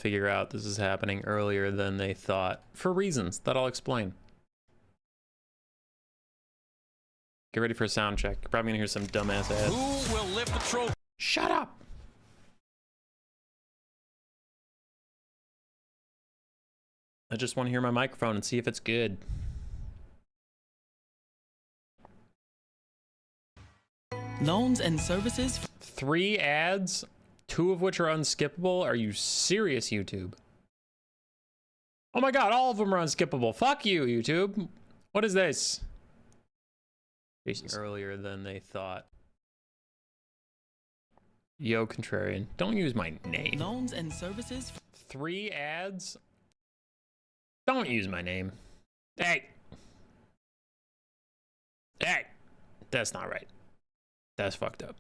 figure out this is happening earlier than they thought for reasons that I'll explain. Get ready for a sound check. You're probably gonna hear some dumbass ads. Who will lift the trophy? Shut up! I just want to hear my microphone and see if it's good. Loans and services. 3 ads, 2 of which are unskippable. Are you serious, YouTube? Oh my god, all of them are unskippable. Fuck you, YouTube. What is this? Jesus. Earlier than they thought. Yo, Contrarian. Don't use my name. Loans and services. 3 ads. Don't use my name. Hey. Hey. That's not right. That's fucked up.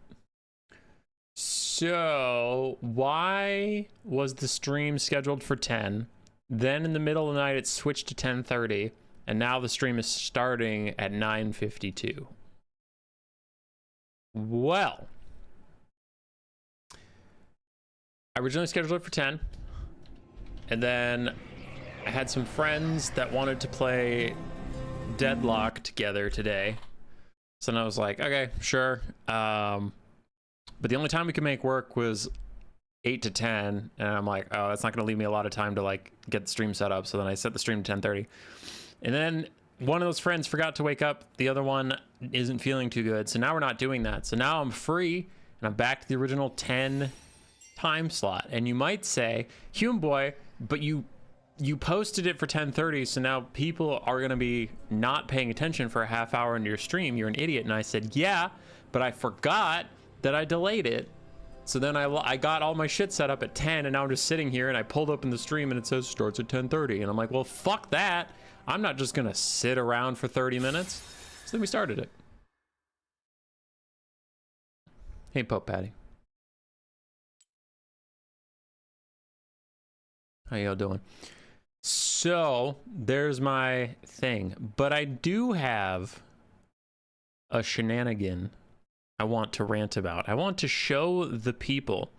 So, why was the stream scheduled for 10? Then in the middle of the night, it switched to 10:30. And now the stream is starting at 9:52. Well, I originally scheduled it for 10. And then I had some friends that wanted to play Deadlock together today. So then I was like, okay, sure. But the only time we could make work was 8 to 10. And I'm like, oh, that's not going to leave me a lot of time to like get the stream set up. So then I set the stream to 10:30. And then one of those friends forgot to wake up. The other one isn't feeling too good. So now we're not doing that. So now I'm free and I'm back to the original 10 time slot. And you might say, Hume Boy, but you posted it for 10:30. So now people are going to be not paying attention for a half hour into your stream. You're an idiot. And I said, yeah, but I forgot that I delayed it. So then I got all my shit set up at 10 and now I'm just sitting here and I pulled open the stream and it says starts at 10:30. And I'm like, well, fuck that. I'm not just gonna sit around for 30 minutes. So then we started it. Hey, Pope Patty. How y'all doing? So there's my thing, but I do have a shenanigan I want to rant about. I want to show the people.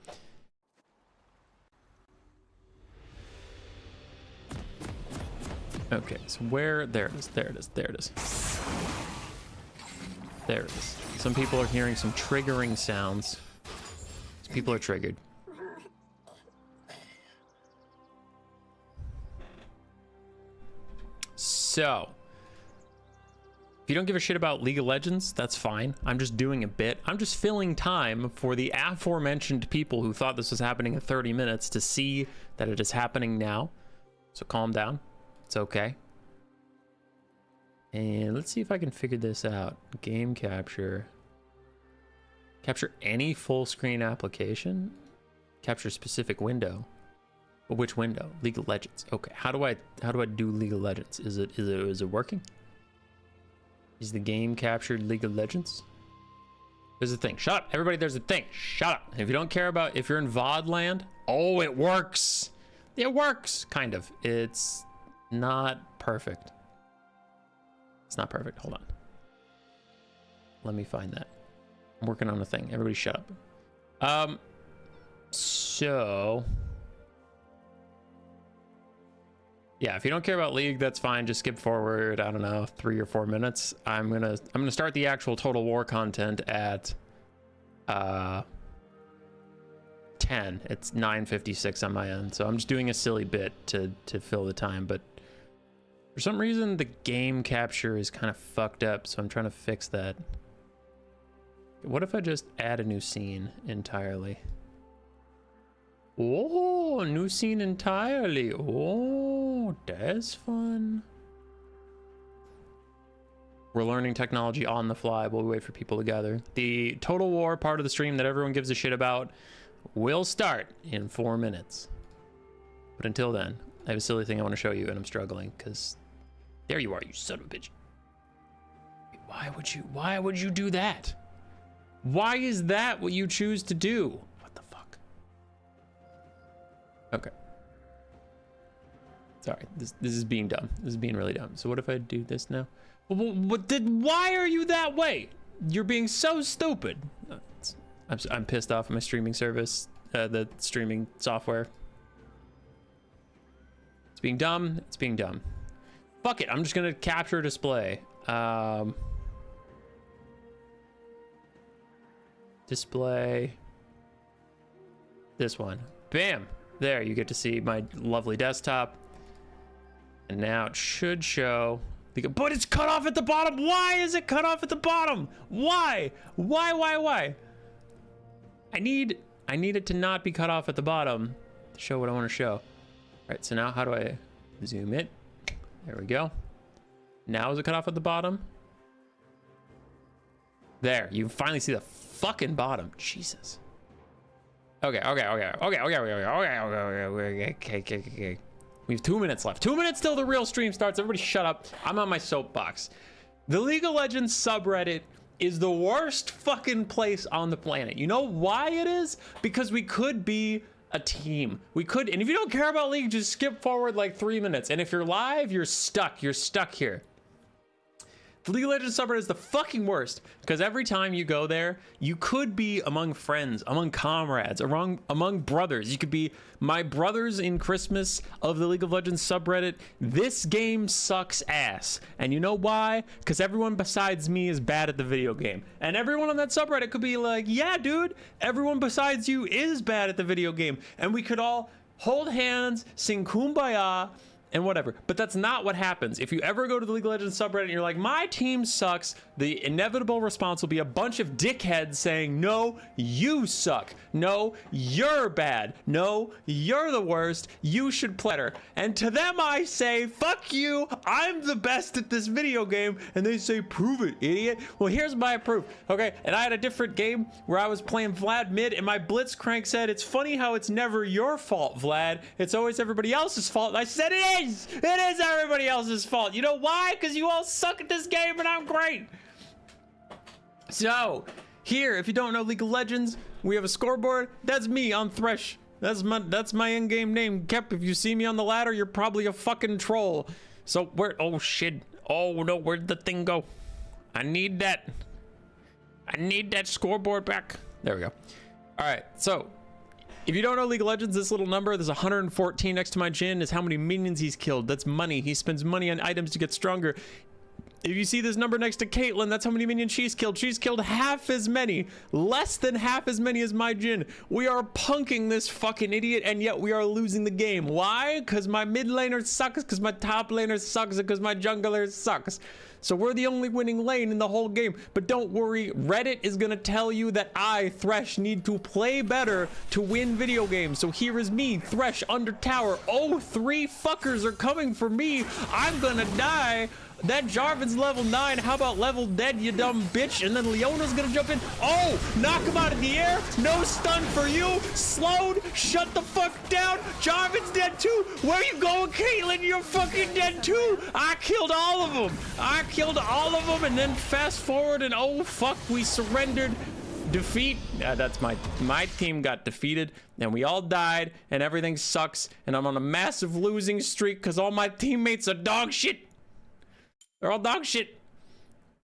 Okay, so where, there it is, there it is, there it is. There it is. Some people are hearing some triggering sounds. Some people are triggered. So, if you don't give a shit about League of Legends, that's fine. I'm just doing a bit. I'm just filling time for the aforementioned people who thought this was happening in 30 minutes to see that it is happening now. So calm down. It's okay. And let's see if I can figure this out. Game capture. Capture any full screen application. Capture specific window. But which window? League of Legends. Okay. How do I do League of Legends? Is it working? Is the game captured League of Legends? There's a thing. Shut up. Everybody, there's a thing. Shut up. If you don't care about, if you're in VOD land, oh, it works. It works. Kind of. It's not perfect. It's not perfect. Hold on. Let me find that. I'm working on a thing. Everybody shut up. So yeah, if you don't care about League, that's fine. Just skip forward, I don't know, 3 or 4 minutes. I'm gonna start the actual Total War content at 10. It's 9:56 on my end. So I'm just doing a silly bit to fill the time, but for some reason the game capture is kind of fucked up, so I'm trying to fix that. What if I just add a new scene entirely? Oh, new scene entirely. Oh, that's fun. We're learning technology on the fly while we wait for people to gather. The Total War part of the stream that everyone gives a shit about will start in 4 minutes. But until then, I have a silly thing I want to show you, and I'm struggling because there you are, you son of a bitch. Why would you do that? Why is that what you choose to do? What the fuck? Okay. Sorry, this is being dumb. This is being really dumb. So what if I do this now? Why are you that way? You're being so stupid. I'm pissed off at my streaming service, the streaming software. being dumb. It's being dumb. Fuck it. I'm just gonna capture display. Display. This one. Bam. There, you get to see my lovely desktop. And now it should show. But it's cut off at the bottom. Why is it cut off at the bottom? Why? Why? I need it to not be cut off at the bottom to show what I want to show. All right, so now how do I zoom it? There we go. Now is it cut off at the bottom? There, you finally see the fucking bottom. Jesus. Okay. We have 2 minutes left. 2 minutes till the real stream starts. Everybody shut up. I'm on my soapbox. The League of Legends subreddit is the worst fucking place on the planet. You know why it is? Because we could be a team. We could, and if you don't care about League, just skip forward like 3 minutes. And if you're live, you're stuck. You're stuck here. The League of Legends subreddit is the fucking worst because every time you go there, you could be among friends, among comrades, among brothers. You could be my brothers in Christmas of the League of Legends subreddit. This game sucks ass. And you know why? Because everyone besides me is bad at the video game. And everyone on that subreddit could be like, yeah, dude, everyone besides you is bad at the video game. And we could all hold hands, sing Kumbaya, and whatever. But that's not what happens. If you ever go to the League of Legends subreddit and you're like, my team sucks, the inevitable response will be a bunch of dickheads saying, no, you suck. No, you're bad. No, you're the worst. You should play better. And to them I say, fuck you, I'm the best at this video game. And they say, prove it, idiot. Well, here's my proof, okay? And I had a different game where I was playing Vlad mid and my Blitzcrank said, it's funny how it's never your fault, Vlad. It's always everybody else's fault. And I said, it is everybody else's fault. You know why? Because you all suck at this game and I'm great. So here, if you don't know League of Legends, we have a scoreboard. That's me on Thresh. That's my in-game name. Kep, if you see me on the ladder, you're probably a fucking troll. So where, oh shit. Oh no, where'd the thing go? I need that scoreboard back. There we go. All right, so if you don't know League of Legends, this little number, there's 114 next to my Jhin, is how many minions he's killed. That's money. He spends money on items to get stronger. If you see this number next to Caitlyn, that's how many minions she's killed. She's killed half as many, less than half as many as my Jhin. We are punking this fucking idiot, and yet we are losing the game. Why? Because my mid laner sucks, because my top laner sucks, because my jungler sucks. So we're the only winning lane in the whole game. But don't worry, Reddit is gonna tell you that I, Thresh, need to play better to win video games. So here is me, Thresh, under tower. Oh, 3 fuckers are coming for me. I'm gonna die. That Jarvan's level 9. How about level dead, you dumb bitch? And then Leona's gonna jump in. Oh, knock him out of the air. No stun for you. Slowed. Shut the fuck down. Jarvan's dead too. Where you going, Caitlyn? You're fucking dead too. I killed all of them. And then fast forward and oh fuck, we surrendered. Defeat. That's my team got defeated and we all died and everything sucks and I'm on a massive losing streak because all my teammates are dog shit. They're all dog shit.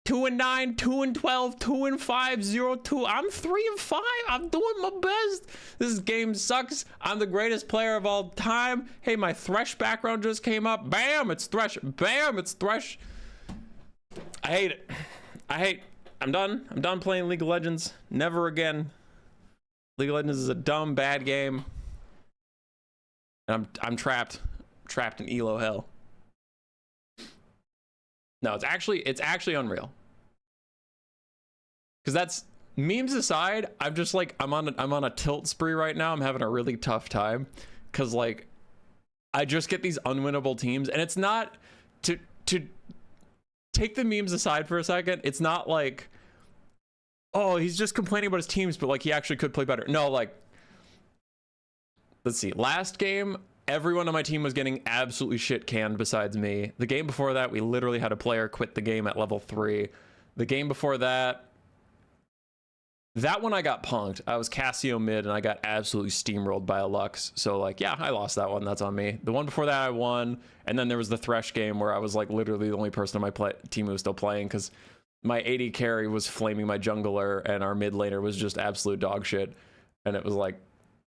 2-9, 2-12, 2-5, 0-2. I'm 3-5. I'm doing my best. This game sucks. I'm the greatest player of all time. Hey, my Thresh background just came up. Bam, it's Thresh. Bam, it's Thresh. I hate it. I'm done. I'm done playing League of Legends. Never again. League of Legends is a dumb, bad game. And I'm trapped in Elo hell. No, it's actually unreal. Because that's, memes aside, I'm just like, I'm on a tilt spree right now. I'm having a really tough time because like I just get these unwinnable teams, and it's not to take the memes aside for a second. It's not like, oh, he's just complaining about his teams, but like he actually could play better. No, like, let's see. Last game, everyone on my team was getting absolutely shit canned besides me. The game before that, we literally had a player quit the game at level 3. The game before that one I got punked. I was Cassio mid and I got absolutely steamrolled by a Lux. So like, yeah, I lost that one. That's on me. The one before that I won. And then there was the Thresh game where I was like literally the only person on my team who was still playing because my AD carry was flaming my jungler and our mid laner was just absolute dog shit. And it was like,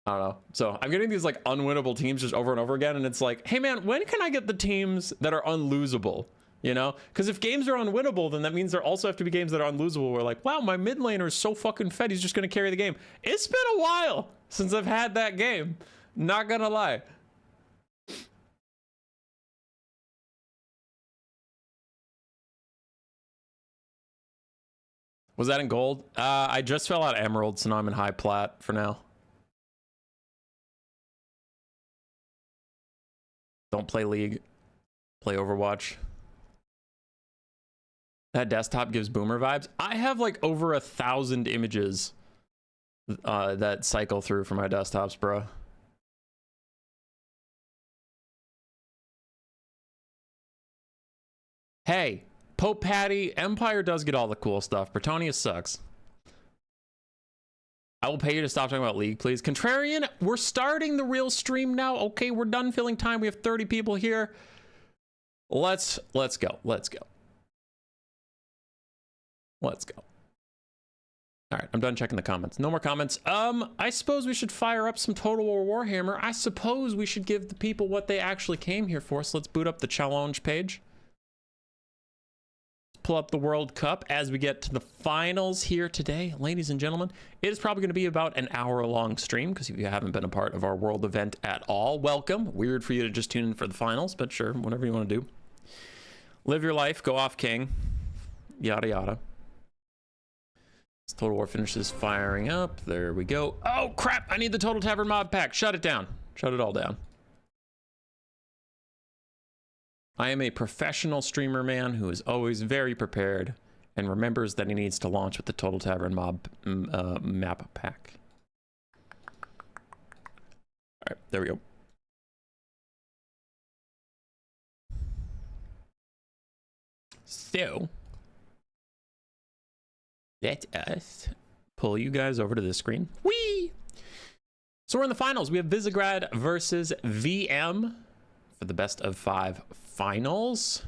I don't know. So I'm getting these like unwinnable teams just over and over again, and it's like, hey man, when can I get the teams that are unlosable? You know, because if games are unwinnable, then that means there also have to be games that are unlosable. We're like, wow, my mid laner is so fucking fed, he's just gonna carry the game. It's been a while since I've had that game. Not gonna lie. Was that in gold? I just fell out emerald, so now I'm in high plat for now. Don't play League. Play Overwatch. That desktop gives boomer vibes. I have like over 1,000 images that cycle through for my desktops, bro. Hey, Pope Patty, Empire does get all the cool stuff. Bretonnia sucks. I will pay you to stop talking about League, please. Contrarian, we're starting the real stream now. Okay, we're done filling time. We have 30 people here. Let's go. Let's go. Let's go. All right, I'm done checking the comments. No more comments. I suppose we should fire up some Total War Warhammer. I suppose we should give the people what they actually came here for. So let's boot up the challenge page. Pull up the World Cup as we get to the finals here today. Ladies and gentlemen, it is probably going to be about an hour-long stream, because if you haven't been a part of our world event at all, welcome. Weird for you to just tune in for the finals, but sure, whatever you want to do. Live your life, go off king, yada yada. As Total War finishes firing up, there we go. Oh crap, I need the Total Tavern mod pack. Shut it down. Shut it all down. I am a professional streamer man who is always very prepared and remembers that he needs to launch with the Total Tavern map pack. All right, there we go. So, let us pull you guys over to this screen. Whee! So we're in the finals. We have Visegrad versus VM for the best of 5 finals.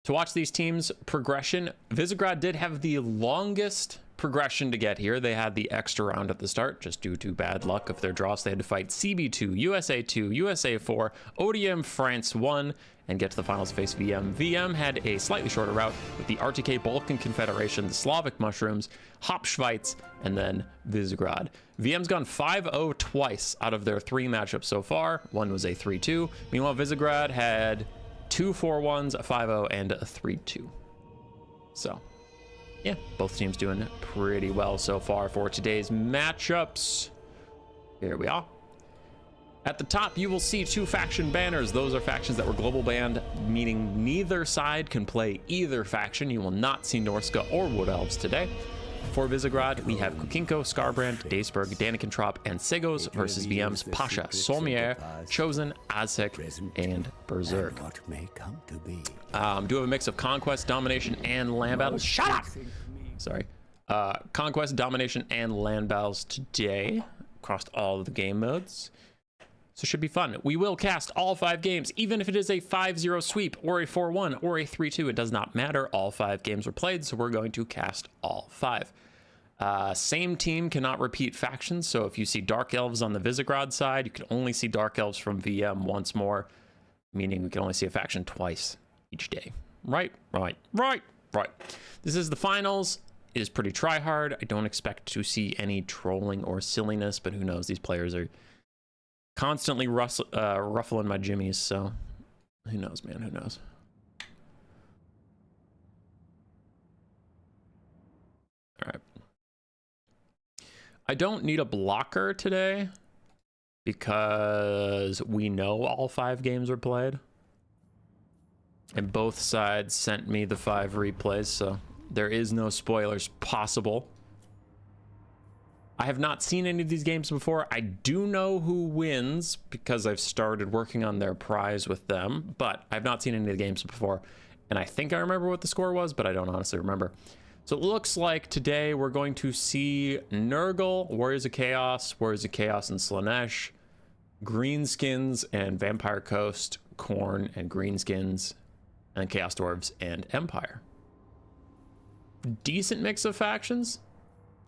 To watch these teams' progression, Visegrad did have the longest progression to get here. They had the extra round at the start, just due to bad luck of their draws. They had to fight CB2, USA2, USA4, ODM France 1, and get to the finals face VM. VM had a slightly shorter route with the RTK Balkan Confederation, the Slavic Mushrooms, Hopschweiz, and then Visegrad. VM's gone 5-0 twice out of their 3 matchups so far. One was a 3-2. Meanwhile, Visegrad had 2 4-1s, a 5-0, and a 3-2. So, yeah, both teams doing pretty well so far for today's matchups. Here we are. At the top, you will see 2 faction banners. Those are factions that were global banned, meaning neither side can play either faction. You will not see Norska or Wood Elves today. For Visegrad, we have Kukinko, Skarbrand, Daceberg, Danikentrop, and Segos versus VM's Pasha, Solmier, Chosen, Aztec, and Berserk. Do have a mix of Conquest, Domination, and Land Battles. Shut up! Sorry. Conquest, Domination, and Land Battles today across all of the game modes. So it should be fun. We will cast all 5 games, even if it is a 5-0 sweep or a 4-1 or a 3-2. It does not matter. All 5 games were played, so we're going to cast all 5. Same team cannot repeat factions, so if you see Dark Elves on the Visegrad side, you can only see Dark Elves from VM once more, meaning we can only see a faction twice each day. Right. This is the finals. It is pretty try-hard. I don't expect to see any trolling or silliness, but who knows? These players are constantly ruffling my jimmies, so who knows, man, who knows. All right. I don't need a blocker today because we know all 5 games are played. And both sides sent me the 5 replays, so there is no spoilers possible. I have not seen any of these games before. I do know who wins because I've started working on their prize with them, but I've not seen any of the games before. And I think I remember what the score was, but I don't honestly remember. So it looks like today we're going to see Nurgle, Warriors of Chaos and Slaanesh, Greenkins and Vampire Coast, Khorne and Greenkins, and Chaos Dwarfs and Empire. Decent mix of factions.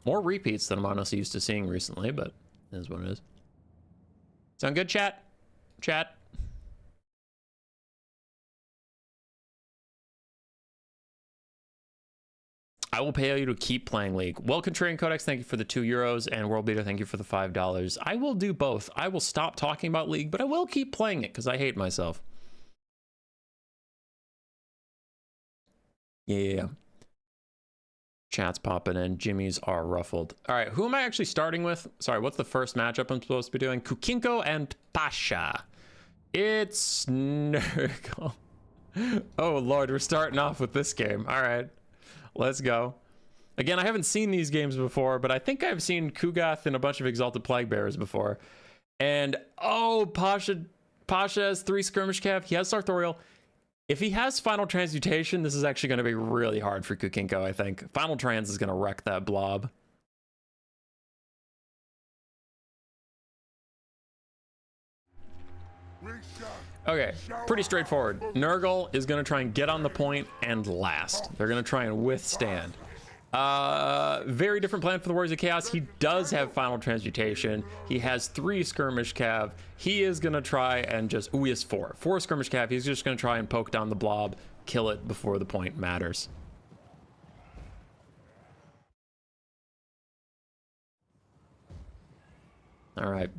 More repeats than I'm honestly used to seeing recently, but it is what it is. Sound good, chat? Chat? I will pay you to keep playing League. Well, Contrarian Codex, thank you for the €2, and World Beater, thank you for the $5. I will do both. I will stop talking about League, but I will keep playing it because I hate myself. Yeah. Chat's popping in. Jimmies are ruffled. All right, who am I actually starting with? Sorry, what's the first matchup I'm supposed to be doing? Kukinko and Pasha. It's Nurgle. Oh, Lord, we're starting off with this game. All right. Let's go. Again, I haven't seen these games before, but I think I've seen Kugath and a bunch of Exalted Plaguebearers before. And, oh, Pasha has 3 Skirmish Cav. He has Sartorial. If he has Final Transmutation, this is actually going to be really hard for Kukinko, I think. Final Trans is going to wreck that blob. Okay, pretty straightforward. Nurgle is going to try and get on the point and last. They're going to try and withstand. Very different plan for the Warriors of Chaos. He does have Final Transmutation. He has 3 Skirmish Cav. He is going to try and just... Ooh, he has 4. 4 Skirmish Cav. He's just going to try and poke down the blob, kill it before the point matters. All right.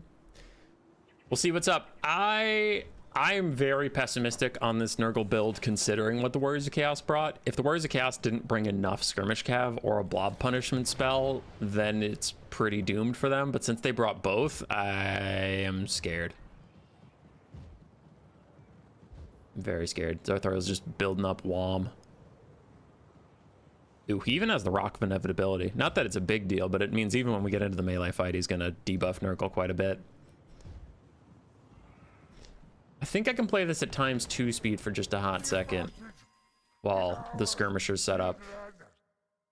We'll see what's up. I'm very pessimistic on this Nurgle build considering what the Warriors of Chaos brought. If the Warriors of Chaos didn't bring enough Skirmish Cav or a blob punishment spell, then it's pretty doomed for them. But since they brought both, I am scared. I'm very scared. Zarthar's just building up Wom. Ooh, he even has the Rock of Inevitability. Not that it's a big deal, but it means even when we get into the melee fight, he's going to debuff Nurgle quite a bit. I think I can play this at ×2 speed for just a hot second while the skirmishers set up.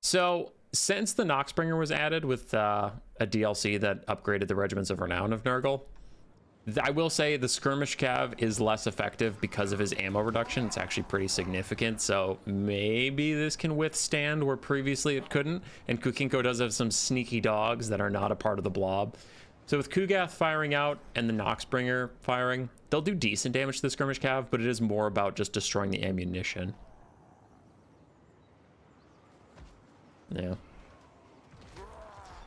So since the Noxbringer was added with a DLC that upgraded the Regiments of Renown of Nurgle, I will say the Skirmish Cav is less effective because of his ammo reduction. It's actually pretty significant, so maybe this can withstand where previously it couldn't. And Kukinko does have some sneaky dogs that are not a part of the blob. So with Kugath firing out and the Noxbringer firing, they'll do decent damage to the Skirmish Cav, but it is more about just destroying the ammunition. Yeah.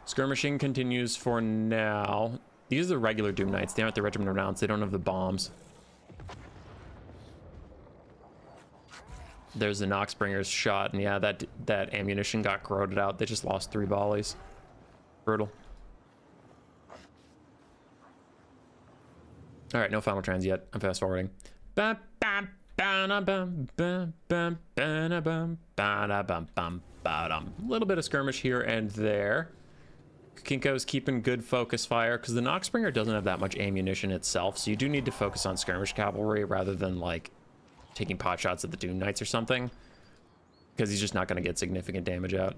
Skirmishing continues for now. These are the regular Doom Knights. They aren't the Regiment of Renown. They don't have the bombs. There's the Noxbringer's shot, and yeah, that ammunition got corroded out. They just lost 3 volleys. Brutal. All right, no Final Trans yet. I'm fast forwarding. A little bit of skirmish here and there. Kinko's keeping good focus fire because the Noxbringer doesn't have that much ammunition itself, so you do need to focus on skirmish cavalry rather than like taking pot shots at the Doom Knights or something, because he's just not going to get significant damage out.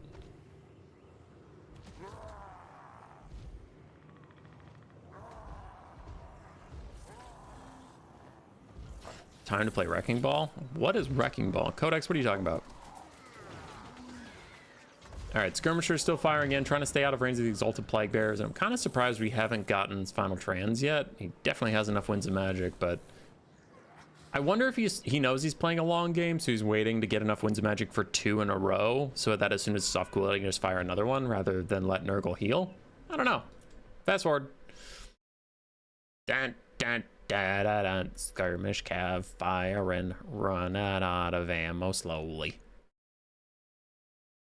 Time to play Wrecking Ball? What is Wrecking Ball? Codex, what are you talking about? Alright, Skirmisher's still firing in, trying to stay out of range of the Exalted Plaguebearers. I'm kind of surprised we haven't gotten his Final Trans yet. He definitely has enough Winds of Magic, but... I wonder if he knows he's playing a long game, so he's waiting to get enough Winds of Magic for 2 in a row, so that as soon as it's off cooldown, he can just fire another one, rather than let Nurgle heal? I don't know. Fast forward. Dun, dun, dun, dun, dun. Skirmish Cav firing, run out of ammo slowly.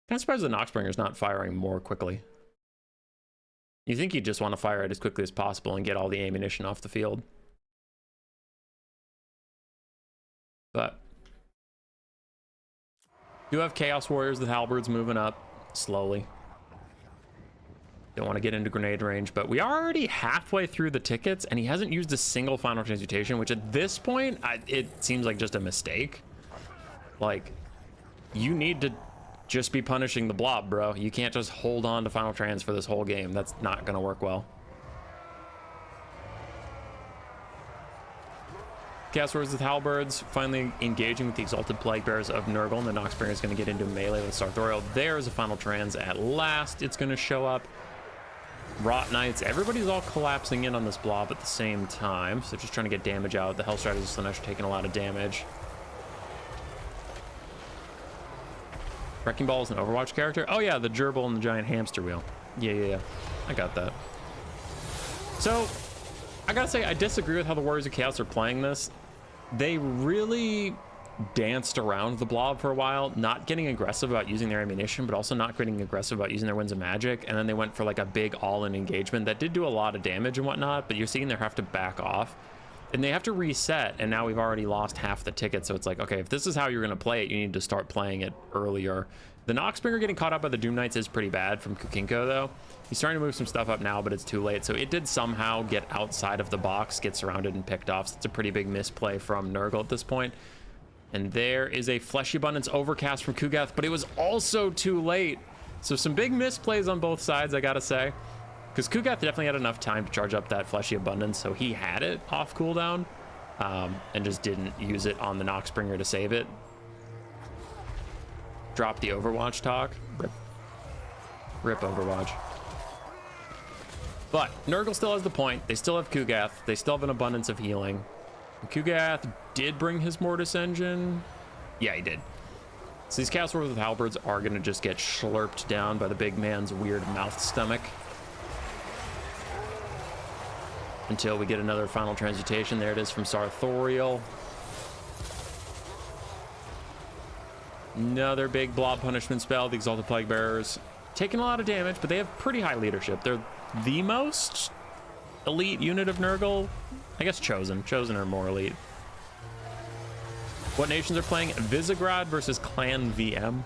Kind of surprised the Noxbringer's not firing more quickly. You think you'd just want to fire it as quickly as possible and get all the ammunition off the field. But you have Chaos Warriors with halberds moving up slowly. Don't want to get into grenade range, but we are already halfway through the tickets and he hasn't used a single Final Transmutation, which at this point, it seems like just a mistake. Like, you need to just be punishing the blob, bro. You can't just hold on to Final Trans for this whole game. That's not going to work well. Chaos Warriors with halberds finally engaging with the Exalted Plaguebearers of Nurgle, and the Noxbringer is going to get into melee with Sartorial. There's a Final Trans at last. It's going to show up. Rot Knights, everybody's all collapsing in on this blob at the same time, so just trying to get damage out. The Hell Striders and Slaanesh are taking a lot of damage. Wrecking Ball is an Overwatch character. Oh yeah, the gerbil and the giant hamster wheel. Yeah. I got that. So, I gotta say, I disagree with how the Warriors of Chaos are playing this. They really danced around the blob for a while, not getting aggressive about using their ammunition, but also not getting aggressive about using their Winds of Magic. And then they went for like a big all-in engagement that did do a lot of damage and whatnot, but you're seeing they have to back off. And they have to reset, and now we've already lost half the ticket, so it's like, okay, if this is how you're going to play it, you need to start playing it earlier. The Noxbringer getting caught up by the Doom Knights is pretty bad from Kukinko, though. He's starting to move some stuff up now, but it's too late. So it did somehow get outside of the box, get surrounded and picked off. So it's a pretty big misplay from Nurgle at this point. And there is a Fleshy Abundance Overcast from Kugath, but it was also too late. So some big misplays on both sides, I gotta say. Because Kugath definitely had enough time to charge up that Fleshy Abundance, so he had it off cooldown, and just didn't use it on the Noxbringer to save it. Drop the Overwatch talk. Rip Overwatch. But Nurgle still has the point. They still have Kugath. They still have an abundance of healing. Kugath did bring his Mortis Engine. Yeah, he did. So these Chaos Warriors with Halberds are going to just get slurped down by the big man's weird mouth stomach. Until we get another final transmutation. There it is from Sartorial. Another big blob punishment spell. The Exalted Plague Bearers taking a lot of damage, but they have pretty high leadership. They're the most elite unit of Nurgle. I guess Chosen. Chosen are more elite. What nations are playing? Visegrad versus Clan VM.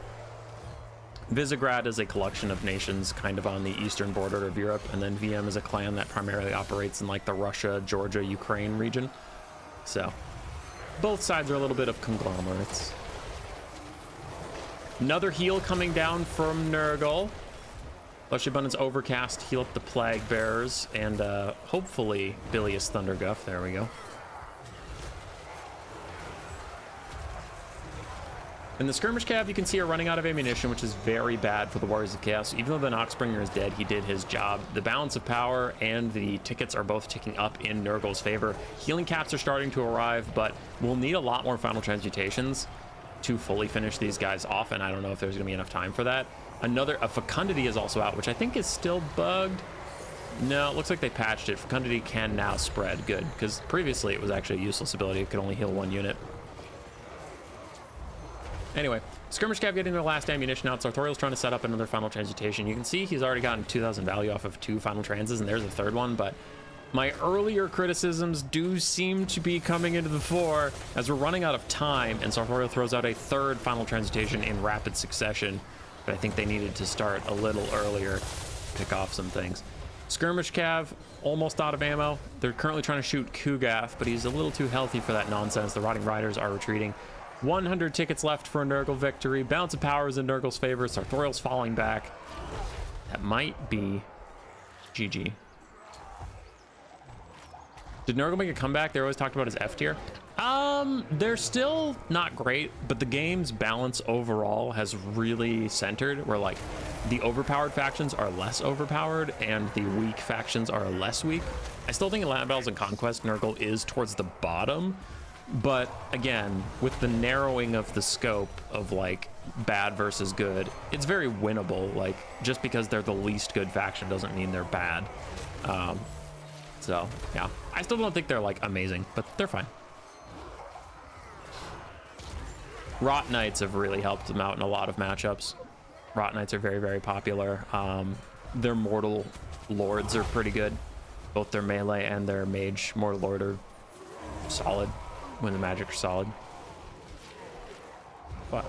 Visegrad is a collection of nations kind of on the eastern border of Europe, and then VM is a clan that primarily operates in like the Russia, Georgia, Ukraine region. So both sides are a little bit of conglomerates. Another heal coming down from Nurgle. Fleshy Abundance Overcast, heal up the Plague Bearers, and hopefully Bilious Thunderguff. There we go. In the Skirmish Cav, you can see are running out of ammunition, which is very bad for the Warriors of Chaos. Even though the Noxbringer is dead, he did his job. The balance of power and the tickets are both ticking up in Nurgle's favor. Healing caps are starting to arrive, but we'll need a lot more final transmutations to fully finish these guys off, and I don't know if there's going to be enough time for that. A Fecundity is also out, which I think is still bugged. No, it looks like they patched it. Fecundity can now spread. Good, because previously it was actually a useless ability. It could only heal one unit. Anyway, Skirmish Cav getting their last ammunition out. Sartorial's trying to set up another final transmutation. You can see he's already gotten 2,000 value off of 2 final transes, and there's a third one, but my earlier criticisms do seem to be coming into the fore as we're running out of time, and Sartorial throws out a third final transmutation in rapid succession. But I think they needed to start a little earlier to pick off some things. Skirmish Cav, almost out of ammo. They're currently trying to shoot Kugath, but he's a little too healthy for that nonsense. The Rotting Riders are retreating. 100 tickets left for a Nurgle victory. Balance of power is in Nurgle's favor. Sartorial's falling back. That might be GG. Did Nurgle make a comeback? They're always talked about as F tier. They're still not great, but the game's balance overall has really centered where like the overpowered factions are less overpowered and the weak factions are less weak. I still think in Land Battles and Conquest, Nurgle is towards the bottom, but again, with the narrowing of the scope of like bad versus good, it's very winnable. Like just because they're the least good faction doesn't mean they're bad. So yeah, I still don't think they're like amazing, but they're fine. Rot Knights have really helped them out in a lot of matchups. Rot Knights are very, very popular. Their Mortal Lords are pretty good. Both their melee and their mage Mortal Lord are solid when the magic are solid. But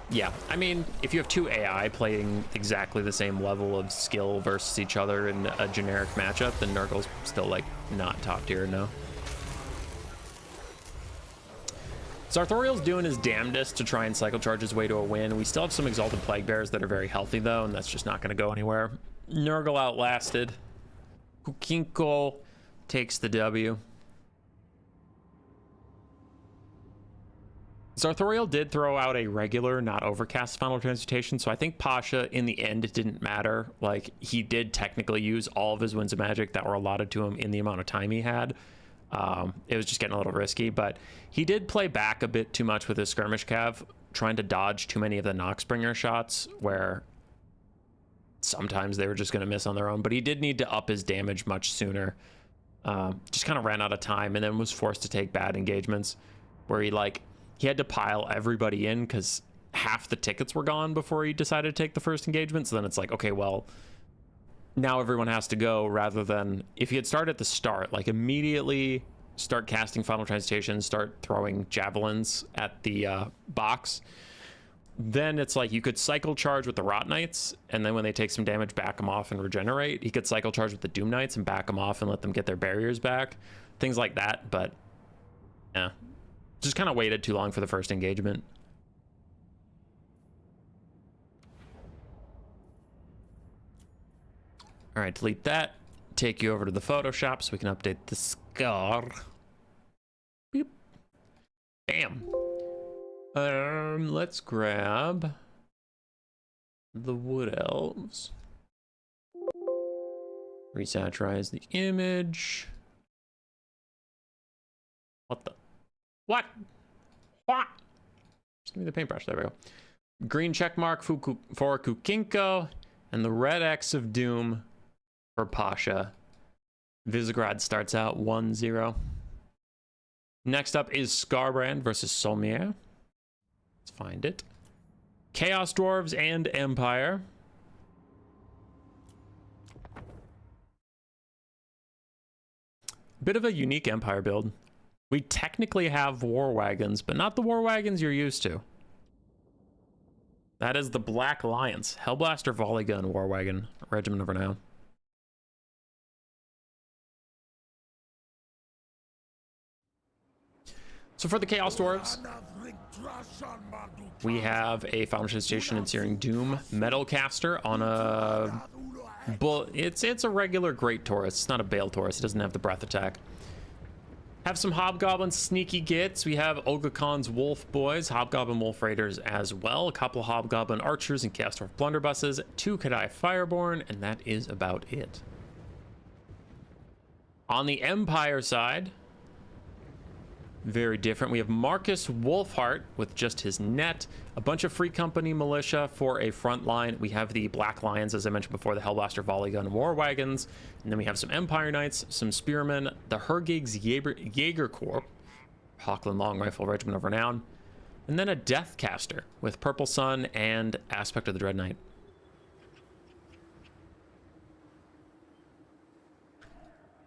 yeah, I mean, if you have 2 AI playing exactly the same level of skill versus each other in a generic matchup, then Nurgle's still like not top tier, no. Sartorial's doing his damnedest to try and cycle charge his way to a win. We still have some Exalted Plague Bearers that are very healthy though, and that's just not going to go anywhere. Nurgle outlasted. Kukinko takes the W. Zarthoriel did throw out a regular, not overcast Final Transmutation, so I think Pasha, in the end, it didn't matter. Like, he did technically use all of his Winds of Magic that were allotted to him in the amount of time he had. It was just getting a little risky, but he did play back a bit too much with his Skirmish Cav, trying to dodge too many of the Noxbringer shots, where sometimes they were just going to miss on their own, but he did need to up his damage much sooner. Just kind of ran out of time and then was forced to take bad engagements where he had to pile everybody in because half the tickets were gone before he decided to take the first engagement. So then it's like, okay, well, now everyone has to go, rather than if he had started at the start, like immediately start casting Final Transmutation, start throwing javelins at the box. Then it's like you could cycle charge with the Rot Knights, and then when they take some damage, back them off and regenerate. He could cycle charge with the Doom Knights and back them off and let them get their barriers back. Things like that, but yeah. Just kind of waited too long for the first engagement. All right, delete that. Take you over to the Photoshop so we can update the scar. Beep. Bam. Let's grab the Wood Elves. Resaturize the image. What the? What? Just give me the paintbrush. There we go. Green check mark for Kukinko, and the red X of Doom for Pasha. Visegrad starts out 1-0. Next up is Skarbrand versus Solmier. Let's find it. Chaos Dwarves and Empire. Bit of a unique Empire build. We technically have war wagons, but not the war wagons you're used to. That is the Black Lions, Hellblaster Volley Gun War Wagon, Regiment of Renown. So for the Chaos Dwarves, we have a Final Transmutation and Searing Doom Metalcaster on a bull. It's a regular Great Taurus. It's not a Bale Taurus. It doesn't have the breath attack. Have some Hobgoblin sneaky gits. We have Olga Khan's Wolf Boys, Hobgoblin Wolf Raiders as well. A couple Hobgoblin Archers and Chaos Dwarf Blunderbusses, 2 Kadai Fireborn, and that is about it. On the Empire side, very different. We have Marcus Wolfheart with just his net, a bunch of Free Company militia for a front line. We have the Black Lions, as I mentioned before, the Hellblaster Volley Gun War Wagons, and then we have some Empire Knights, some Spearmen, the Hergig's Jaeger Corps, Hochland Long Rifle Regiment of Renown, and then a Deathcaster with Purple Sun and Aspect of the Dread Knight.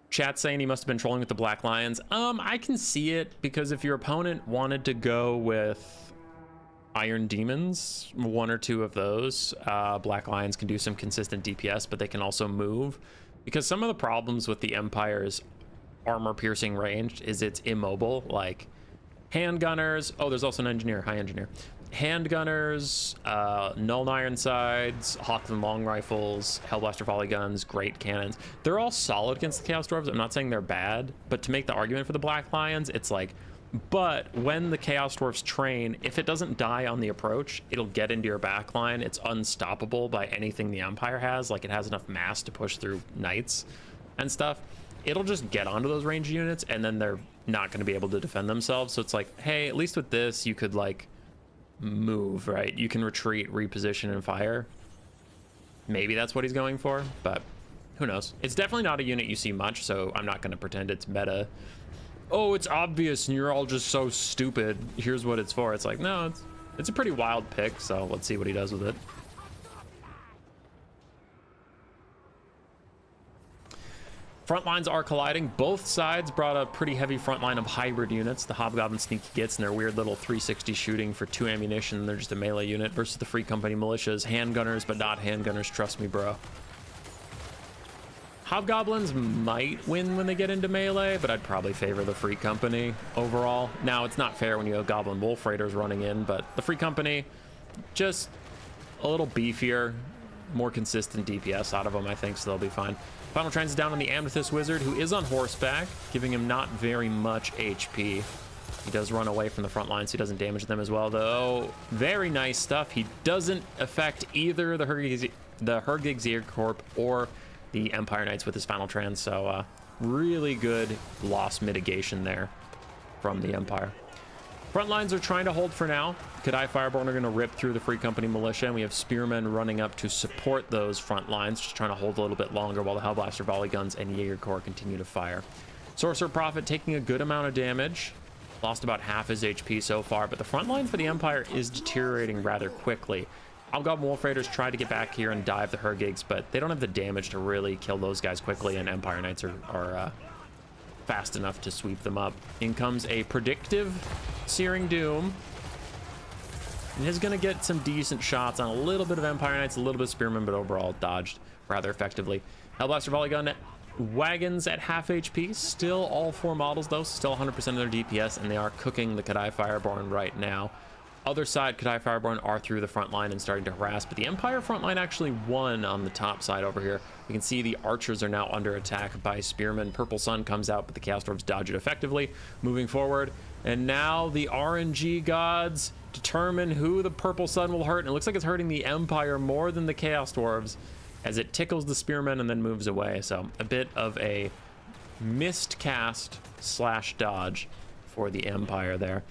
Chat saying he must have been trolling with the Black Lions. I can see it, because if your opponent wanted to go with Iron Demons, 1 or 2 of those, Black Lions can do some consistent DPS, but they can also move. Because some of the problems with the Empire's armor-piercing range is it's immobile, like handgunners. Oh, there's also an engineer. Hi, engineer. Handgunners, Null Ironsides, Hochland Long Rifles, Hellblaster Volley Guns, Great Cannons. They're all solid against the Chaos Dwarves. I'm not saying they're bad, but to make the argument for the Black Lions, it's like, but when the Chaos Dwarves train, if it doesn't die on the approach, it'll get into your backline. It's unstoppable by anything the Empire has. Like, it has enough mass to push through Knights and stuff. It'll just get onto those ranged units, and then they're not going to be able to defend themselves. So it's like, hey, at least with this, you could, like, move, right? You can retreat, reposition, and fire. Maybe that's what he's going for, but who knows? It's definitely not a unit you see much, so I'm not going to pretend it's meta. Oh, it's obvious and you're all just so stupid. Here's what it's for. It's like, no, it's a pretty wild pick, so let's see what he does with it. Front lines are colliding. Both sides brought a pretty heavy front line of hybrid units. The Hobgoblin Sneaky Gits and their weird little 360 shooting for 2 ammunition. They're just a melee unit versus the Free Company militias. Handgunners, but not handgunners. Trust me, bro. Hobgoblins might win when they get into melee, but I'd probably favor the Free Company overall. Now, it's not fair when you have Goblin Wolf Raiders running in, but the Free Company, just a little beefier, more consistent DPS out of them, I think, so they'll be fine. Final Transit down on the Amethyst Wizard, who is on horseback, giving him not very much HP. He does run away from the front line, so he doesn't damage them as well, though. Very nice stuff. He doesn't affect either the Hergig's Corp or the Empire Knights with his final trans, so really good loss mitigation there from the Empire. Front lines are trying to hold for now. Kadai Fireborn are going to rip through the Free Company militia, and we have spearmen running up to support those front lines, just trying to hold a little bit longer while the Hellblaster volley guns and Jaeger Corps continue to fire. Sorcerer Prophet taking a good amount of damage. Lost about half his HP so far, but the front line for the Empire is deteriorating rather quickly. Hobgoblin Wolf Raiders try to get back here and dive the Hergigs, but they don't have the damage to really kill those guys quickly, and Empire Knights are fast enough to sweep them up. In comes a predictive Searing Doom. And he's going to get some decent shots on a little bit of Empire Knights, a little bit of Spearmen, but overall dodged rather effectively. Hellblaster Volley Gun wagons at half HP. Still all 4 models, though. Still 100% of their DPS, and they are cooking the Kadai Fireborn right now. Other side, Kadai Fireborn are through the front line and starting to harass, but the Empire front line actually won on the top side over here. You can see the archers are now under attack by spearmen. Purple Sun comes out, but the Chaos Dwarves dodge it effectively. Moving forward, and now the RNG gods determine who the Purple Sun will hurt, and it looks like it's hurting the Empire more than the Chaos Dwarves as it tickles the spearmen and then moves away. So a bit of a missed cast / dodge for the Empire there.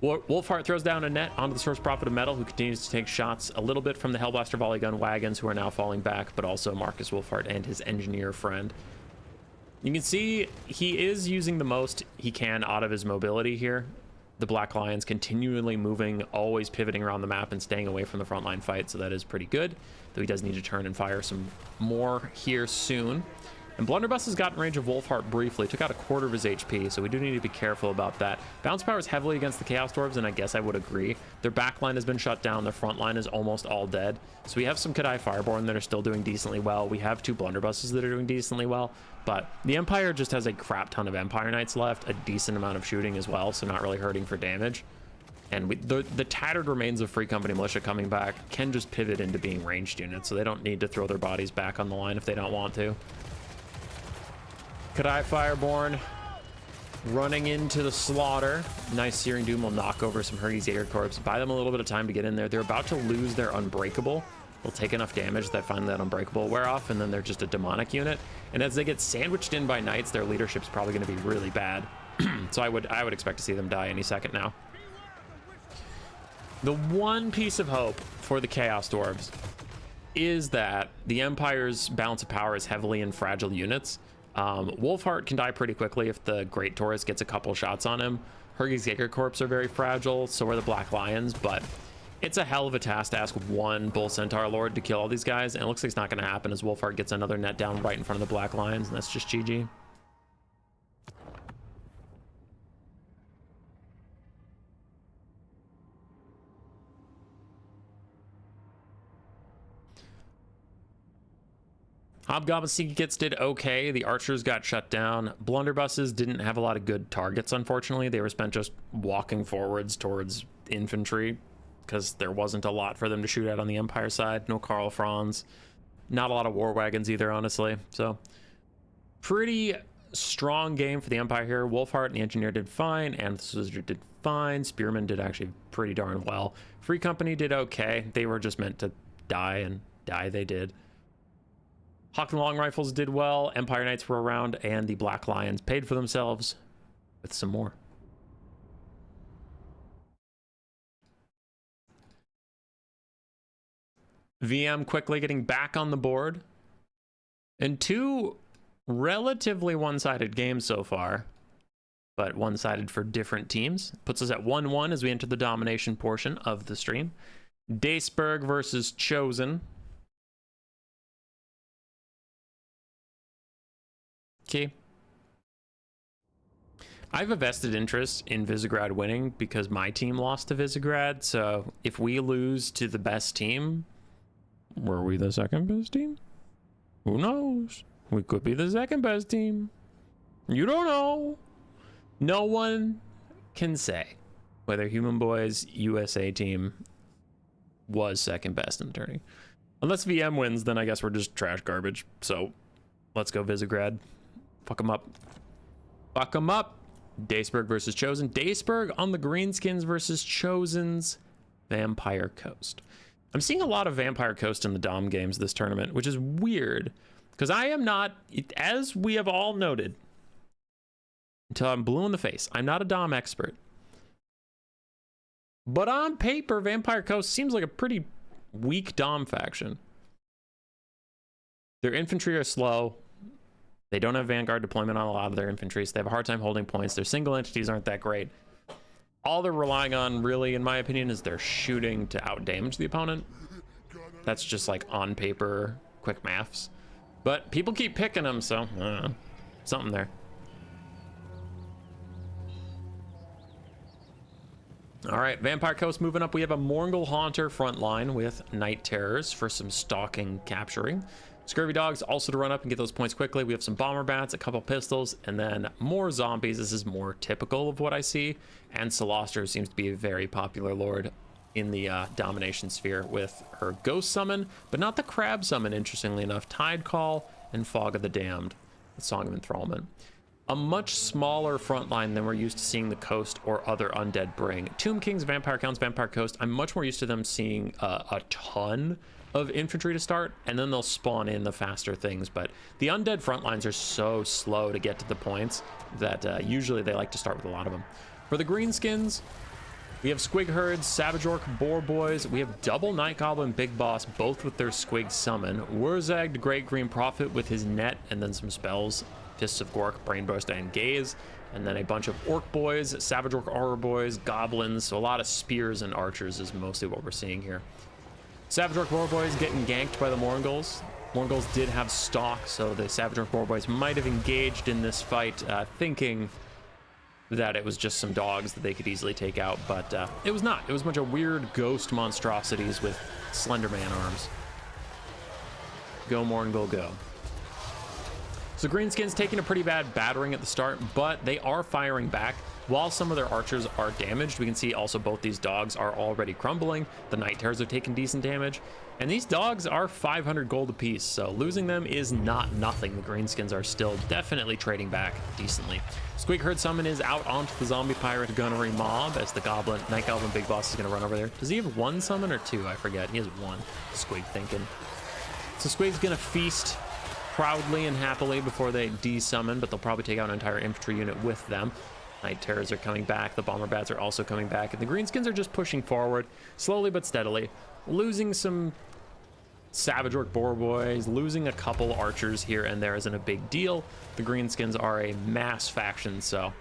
Wolfheart throws down a net onto the Source Prophet of Metal, who continues to take shots a little bit from the Hellblaster Volley Gun wagons, who are now falling back, but also Marcus Wolfheart and his engineer friend. You can see he is using the most he can out of his mobility here. The Black Lions continually moving, always pivoting around the map and staying away from the frontline fight, so that is pretty good, though he does need to turn and fire some more here soon. And Blunderbuss has gotten range of Wolfheart briefly, took out a quarter of his HP, so we do need to be careful about that. Bounce power is heavily against the Chaos Dwarves, and I guess I would agree. Their back line has been shut down, their front line is almost all dead. So we have some Kadai Fireborn that are still doing decently well. We have 2 Blunderbusses that are doing decently well, but the Empire just has a crap ton of Empire Knights left, a decent amount of shooting as well, so not really hurting for damage. And the tattered remains of Free Company militia coming back can just pivot into being ranged units, so they don't need to throw their bodies back on the line if they don't want to. Kadai Fireborn running into the slaughter. Nice Searing Doom will knock over some Hergig's Jaeger Corps. Buy them a little bit of time to get in there. They're about to lose their Unbreakable. They'll take enough damage that finally that Unbreakable will wear off, and then they're just a demonic unit. And as they get sandwiched in by Knights, their leadership's probably going to be really bad. So I would expect to see them die any second now. The one piece of hope for the Chaos Dwarves is that the Empire's balance of power is heavily in fragile units. Wolfheart can die pretty quickly if the Great Taurus gets a couple shots on him. Hergig's Jaeger Corps are very fragile, so are the Black Lions, but it's a hell of a task to ask one Bull Centaur Lord to kill all these guys, and it looks like it's not going to happen as Wolfheart gets another net down right in front of the Black Lions, and that's just GG. Hobgoblin Seeking Kits did okay. The archers got shut down. Blunderbusses didn't have a lot of good targets, unfortunately. They were spent just walking forwards towards infantry because there wasn't a lot for them to shoot at on the Empire side. No Karl Franz. Not a lot of war wagons either, honestly. So pretty strong game for the Empire here. Wolfheart and the Engineer did fine. Amethyst Wizard did fine. Spearmen did actually pretty darn well. Free Company did okay. They were just meant to die, and die they did. Hawk and Long Rifles did well, Empire Knights were around, and the Black Lions paid for themselves with some more. VM quickly getting back on the board. And 2 relatively one-sided games so far, but one-sided for different teams. Puts us at 1-1 as we enter the domination portion of the stream. Daceberg versus Chosen. Okay. I have a vested interest in Visegrad winning because my team lost to Visegrad, so if we lose to the best team, were we the second best team? Who knows? We could be the second best team. You don't know. No one can say whether Human Boy's USA team was second best in the tourney. Unless VM wins, then I guess we're just trash garbage. So let's go Visegrad. Fuck them up. Fuck them up. Daceberg versus Chosen. Daceberg on the Greenskins versus Chosen's Vampire Coast. I'm seeing a lot of Vampire Coast in the Dom games this tournament, which is weird because I am not, as we have all noted, until I'm blue in the face, I'm not a Dom expert. But on paper, Vampire Coast seems like a pretty weak Dom faction. Their infantry are slow. They don't have Vanguard deployment on a lot of their infantry, so they have a hard time holding points. Their single entities aren't that great. All they're relying on, really, in my opinion, is their shooting to outdamage the opponent. That's just like on paper, quick maths. But people keep picking them, so something there. All right, Vampire Coast moving up. We have a Morgul Haunter front line with Night Terrors for some stalking capturing. Scurvy Dogs also to run up and get those points quickly. We have some Bomber Bats, a couple pistols, and then more zombies. This is more typical of what I see. And Celostra seems to be a very popular lord in the domination sphere with her Ghost Summon, but not the Crab Summon, interestingly enough. Tide Call and Fog of the Damned, the Song of Enthrallment. A much smaller front line than we're used to seeing the Coast or other undead bring. Tomb Kings, Vampire Counts, Vampire Coast, I'm much more used to them seeing a ton of infantry to start, and then they'll spawn in the faster things. But the undead front lines are so slow to get to the points that usually they like to start with a lot of them. For the Greenskins, we have Squig Herds, Savage Orc, Boar Boys. We have double Night Goblin, Big Boss, both with their Squig Summon. Wurzag, Great Green Prophet with his Net, and then some spells. Fists of Gork, Brainburst, and Gaze. And then a bunch of Orc Boys, Savage Orc Auror Boys, Goblins. So a lot of Spears and Archers is mostly what we're seeing here. Savage Orc Boar Boys getting ganked by the Morguls. Morguls did have stock, so the Savage Orc Boar Boys might have engaged in this fight, thinking that it was just some dogs that they could easily take out, but it was not. It was a bunch of weird ghost monstrosities with Slenderman arms. Go Morgul, go. So Greenskins taking a pretty bad battering at the start, but they are firing back. While some of their archers are damaged, we can see also both these dogs are already crumbling. The Night Terrors have taken decent damage, and these dogs are 500 gold apiece, so losing them is not nothing. The Greenskins are still definitely trading back decently. Squig Herd Summon is out onto the Zombie Pirate Gunnery Mob as the Night Goblin Big Boss is going to run over there. Does he have one summon or two? I forget. He has one. Squig thinking. So Squig's going to feast proudly and happily before they de-summon, but they'll probably take out an entire infantry unit with them. Night Terrors are coming back, the Bomber Bats are also coming back, and the Greenskins are just pushing forward, slowly but steadily, losing some Savage Orc Boar Boys, losing a couple archers here and there isn't a big deal. The Greenskins are a mass faction, so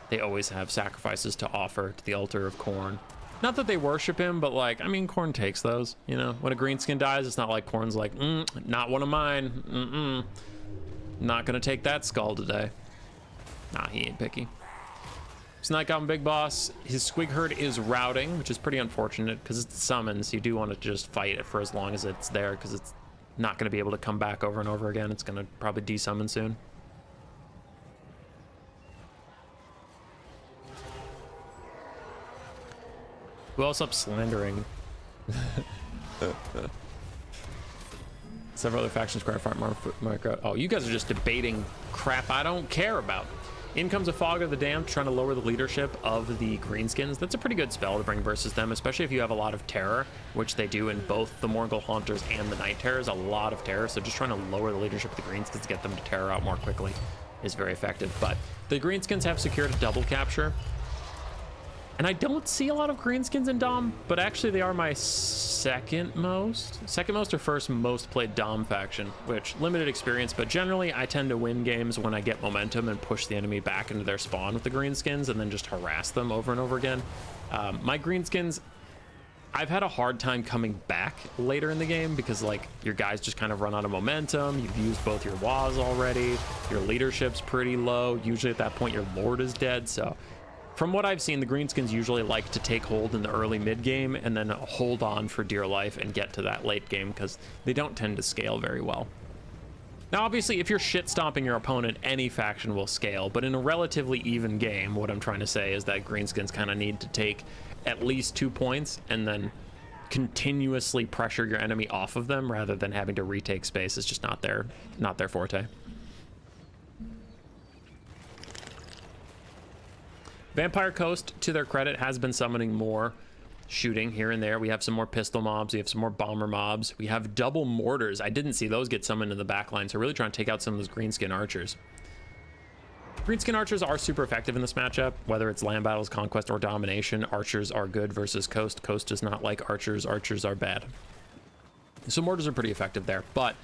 they always have sacrifices to offer to the altar of Khorne. Not that they worship him, but like, I mean, Khorne takes those, you know? When a Greenskin dies, it's not like Khorne's like, not one of mine, not gonna take that skull today. Nah, he ain't picky. So Night Goblin Big Boss, his Squig Herd is routing, which is pretty unfortunate because it's summons. You do want to just fight it for as long as it's there because it's not going to be able to come back over and over again. It's going to probably de-summon soon. Who else up slandering? Several other factions, oh, you guys are just debating crap I don't care about. In comes a Fog of the Damned, trying to lower the leadership of the Greenskins. That's a pretty good spell to bring versus them, especially if you have a lot of terror, which they do in both the Morgul Haunters and the Night Terrors. A lot of terror, so just trying to lower the leadership of the Greenskins to get them to terror out more quickly is very effective. But the Greenskins have secured a double capture. And I don't see a lot of Greenskins in Dom, but actually they are my second most or first most played Dom faction, which limited experience, but generally I tend to win games when I get momentum and push the enemy back into their spawn with the Greenskins and then just harass them over and over again. My Greenskins, I've had a hard time coming back later in the game because like your guys just kind of run out of momentum. You've used both your WAs already. Your leadership's pretty low. Usually at that point your Lord is dead, so from what I've seen, the Greenskins usually like to take hold in the early mid game and then hold on for dear life and get to that late game because they don't tend to scale very well. Now, obviously, if you're shit stomping your opponent, any faction will scale, but in a relatively even game, what I'm trying to say is that Greenskins kind of need to take at least 2 points and then continuously pressure your enemy off of them rather than having to retake space. It's just not their forte. Vampire Coast, to their credit, has been summoning more shooting here and there. We have some more pistol mobs. We have some more bomber mobs. We have double mortars. I didn't see those get summoned in the back line, so really trying to take out some of those greenskin archers. Greenskin archers are super effective in this matchup, whether it's land battles, conquest, or domination. Archers are good versus Coast. Coast does not like archers. Archers are bad. So mortars are pretty effective there, but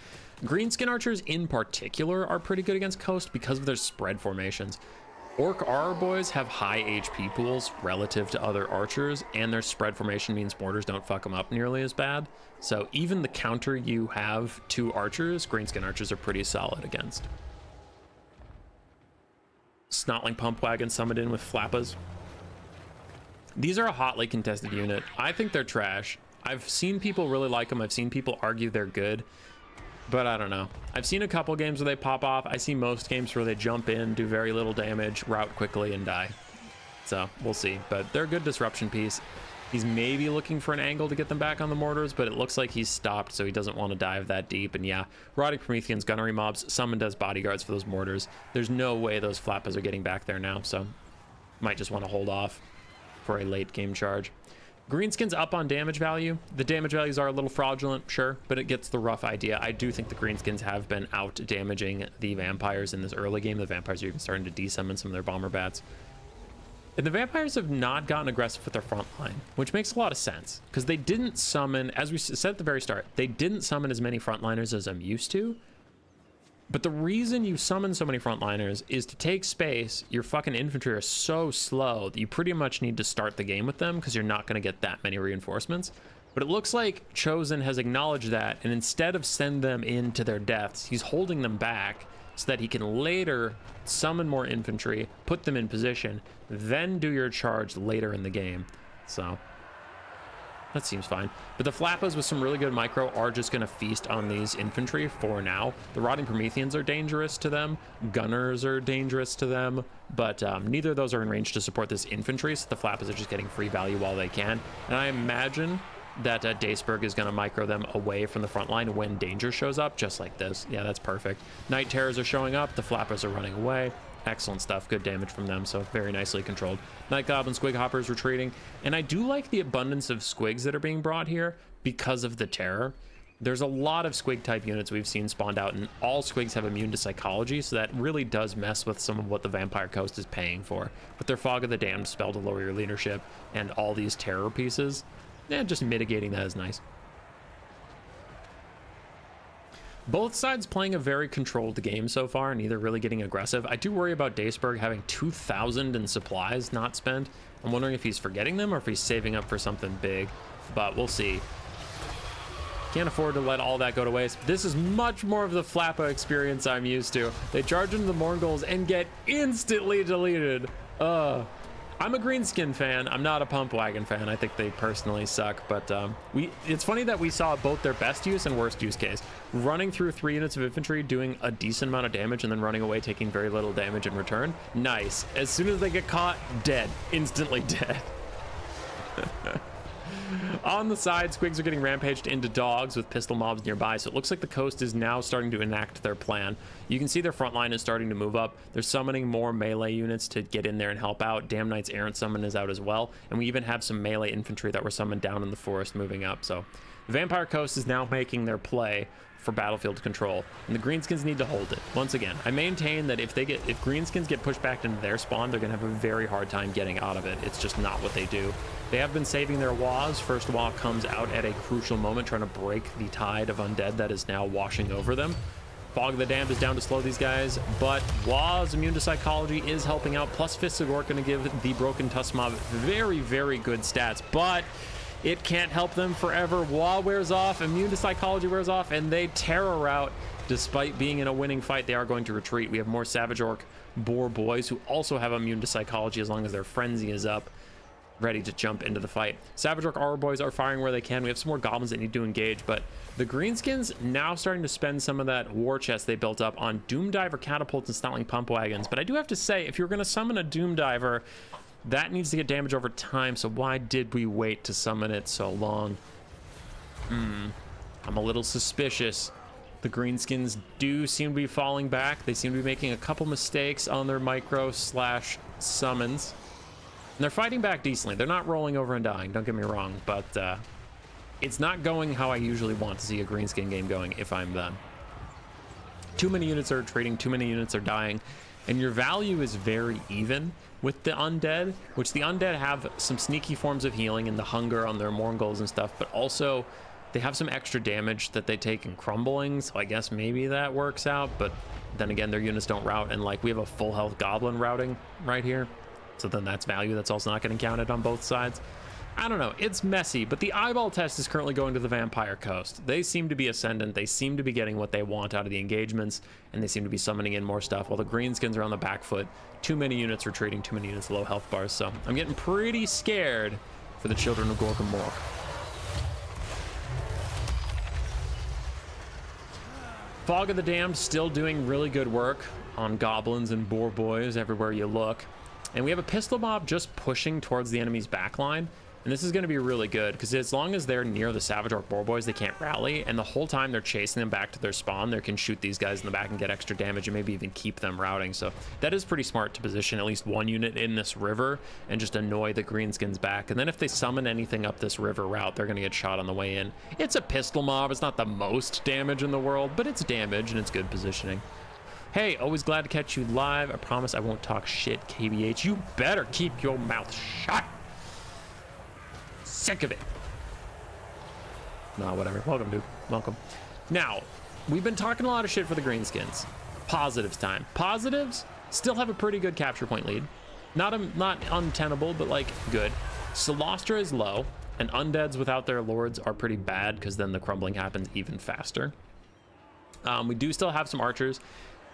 greenskin archers in particular are pretty good against Coast because of their spread formations. Orc R boys have high HP pools relative to other archers, and their spread formation means mortars don't fuck them up nearly as bad. So even the counter you have to archers, greenskin archers are pretty solid against. Snotling pump wagon summoned in with flappas. These are a hotly contested unit. I think they're trash. I've seen people really like them. I've seen people argue they're good, but I don't know. I've seen a couple games where they pop off. I see most games where they jump in, do very little damage, route quickly, and die. So we'll see, but they're a good disruption piece. He's maybe looking for an angle to get them back on the mortars, but it looks like he's stopped, so he doesn't want to dive that deep. And yeah, rotting Prometheans, gunnery mobs, summoned as bodyguards for those mortars. There's no way those flappas are getting back there now, so might just want to hold off for a late game charge. Greenskin's up on damage value. The damage values are a little fraudulent, sure, but it gets the rough idea. I do think the Greenskins have been out damaging the vampires in this early game. The vampires are even starting to desummon some of their bomber bats. And the vampires have not gotten aggressive with their front line, which makes a lot of sense because they didn't summon, as we said at the very start, they didn't summon as many frontliners as I'm used to. But the reason you summon so many frontliners is to take space. Your fucking infantry are so slow that you pretty much need to start the game with them because you're not going to get that many reinforcements. But it looks like Chosen has acknowledged that, and instead of send them into their deaths, he's holding them back so that he can later summon more infantry, put them in position, then do your charge later in the game. So that seems fine. But the flappas with some really good micro are just going to feast on these infantry for now. The rotting Prometheans are dangerous to them. Gunners are dangerous to them. But neither of those are in range to support this infantry, so the flappas are just getting free value while they can. And I imagine that Daceberg is going to micro them away from the front line when danger shows up, just like this. Yeah, that's perfect. Night Terrors are showing up. The flappas are running away. Excellent stuff. Good damage from them, so very nicely controlled. Night Goblin Squig Hoppers retreating, and I do like the abundance of squigs that are being brought here because of the terror. There's a lot of squig type units we've seen spawned out, and all squigs have immune to psychology, so that really does mess with some of what the Vampire Coast is paying for. With their Fog of the Damned spell to lower your leadership and all these terror pieces, yeah, just mitigating that is nice. Both sides playing a very controlled game so far, neither really getting aggressive. I do worry about Daceberg having 2,000 in supplies not spent. I'm wondering if he's forgetting them or if he's saving up for something big, but we'll see. Can't afford to let all that go to waste. This is much more of the Flappa experience I'm used to. They charge into the Morgul's and get instantly deleted. I'm a Greenskin fan. I'm not a Pump Wagon fan. I think they personally suck, but it's funny that we saw both their best use and worst use case. Running through 3 units of infantry, doing a decent amount of damage, and then running away, taking very little damage in return. Nice. As soon as they get caught, dead. Instantly dead. On the side, squigs are getting rampaged into dogs with pistol mobs nearby, so it looks like the coast is now starting to enact their plan. You can see their front line is starting to move up. They're summoning more melee units to get in there and help out. Damn Knight's Errant Summon is out as well, and we even have some melee infantry that were summoned down in the forest moving up. So the Vampire Coast is now making their play for battlefield control, and the Greenskins need to hold it. Once again, I maintain that if Greenskins get pushed back into their spawn, they're gonna have a very hard time getting out of it. It's just not what they do. They have been saving their Waz. First Wa comes out at a crucial moment, trying to break the tide of undead that is now washing over them. Fog of the Damned is down to slow these guys, but Waz immune to psychology is helping out, plus Fists of Gork gonna give the Broken Tusk Mob very, very good stats, but it can't help them forever. Wa wears off, immune to psychology wears off, and they terror out. Despite being in a winning fight, they are going to retreat. We have more Savage Orc Boar boys who also have immune to psychology as long as their frenzy is up, ready to jump into the fight. Savage Orc Aura boys are firing where they can. We have some more goblins that need to engage, but the Greenskins now starting to spend some of that war chest they built up on Doom Diver catapults and Snotling pump wagons. But I do have to say, if you're going to summon a Doom Diver, that needs to get damage over time, so why did we wait to summon it so long? I'm a little suspicious. The Greenskins do seem to be falling back. They seem to be making a couple mistakes on their micro/summons. And they're fighting back decently. They're not rolling over and dying, don't get me wrong, but it's not going how I usually want to see a greenskin game going if I'm them. Too many units are retreating, too many units are dying, and your value is very even with the undead, which the undead have some sneaky forms of healing and the hunger on their Morgulls and stuff, but also they have some extra damage that they take in crumbling, so I guess maybe that works out, but then again, their units don't route, and like we have a full health goblin routing right here, so then that's value that's also not getting counted on both sides. I don't know, it's messy, but the eyeball test is currently going to the Vampire Coast. They seem to be ascendant, they seem to be getting what they want out of the engagements, and they seem to be summoning in more stuff, while the Greenskins are on the back foot. Too many units retreating, too many units low health bars, so I'm getting pretty scared for the children of Gork and Mork. Fog of the Damned still doing really good work on goblins and boar boys everywhere you look. And we have a pistol mob just pushing towards the enemy's backline. And this is going to be really good because as long as they're near the Savage Orc boar boys, they can't rally. And the whole time they're chasing them back to their spawn, they can shoot these guys in the back and get extra damage and maybe even keep them routing. So that is pretty smart to position at least one unit in this river and just annoy the Greenskins back. And then if they summon anything up this river route, they're going to get shot on the way in. It's a pistol mob. It's not the most damage in the world, but it's damage and it's good positioning. Hey, always glad to catch you live. I promise I won't talk shit, KBH. You better keep your mouth shut. Sick of it. Nah, whatever. Welcome, dude. Welcome. Now, we've been talking a lot of shit for the Greenskins. Positives time. Positives still have a pretty good capture point lead. Not untenable, but like good. Solostra is low, and undeads without their lords are pretty bad because then the crumbling happens even faster. We do still have some archers.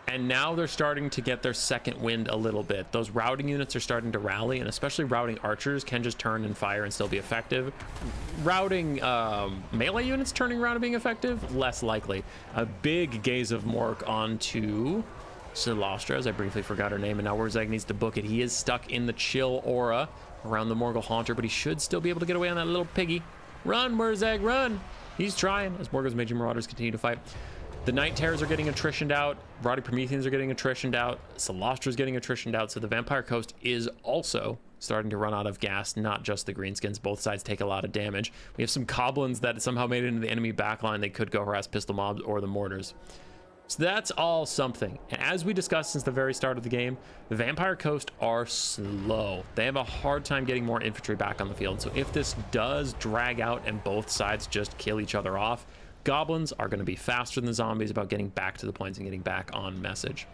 And now they're starting to get their second wind a little bit. Those routing units are starting to rally, and especially routing archers can just turn and fire and still be effective. Routing melee units turning around and being effective, less likely. A big gaze of Mork onto Solostra, as I briefly forgot her name, and now Wurzag needs to book it. He is stuck in the chill aura around the Morgul Haunter, but he should still be able to get away on that little piggy. Run, Wurzag, run! He's trying as Morgul's Major Marauders continue to fight. The Night Terrors are getting attritioned out. Rotting Prometheans are getting attritioned out. Solostra's getting attritioned out. So the Vampire Coast is also starting to run out of gas, not just the Greenskins. Both sides take a lot of damage. We have some Goblins that somehow made it into the enemy backline. They could go harass pistol mobs or the mortars. So that's all something. And as we discussed since the very start of the game, the Vampire Coast are slow. They have a hard time getting more infantry back on the field. So if this does drag out and both sides just kill each other off, Goblins are going to be faster than the zombies about getting back to the points and getting back on message.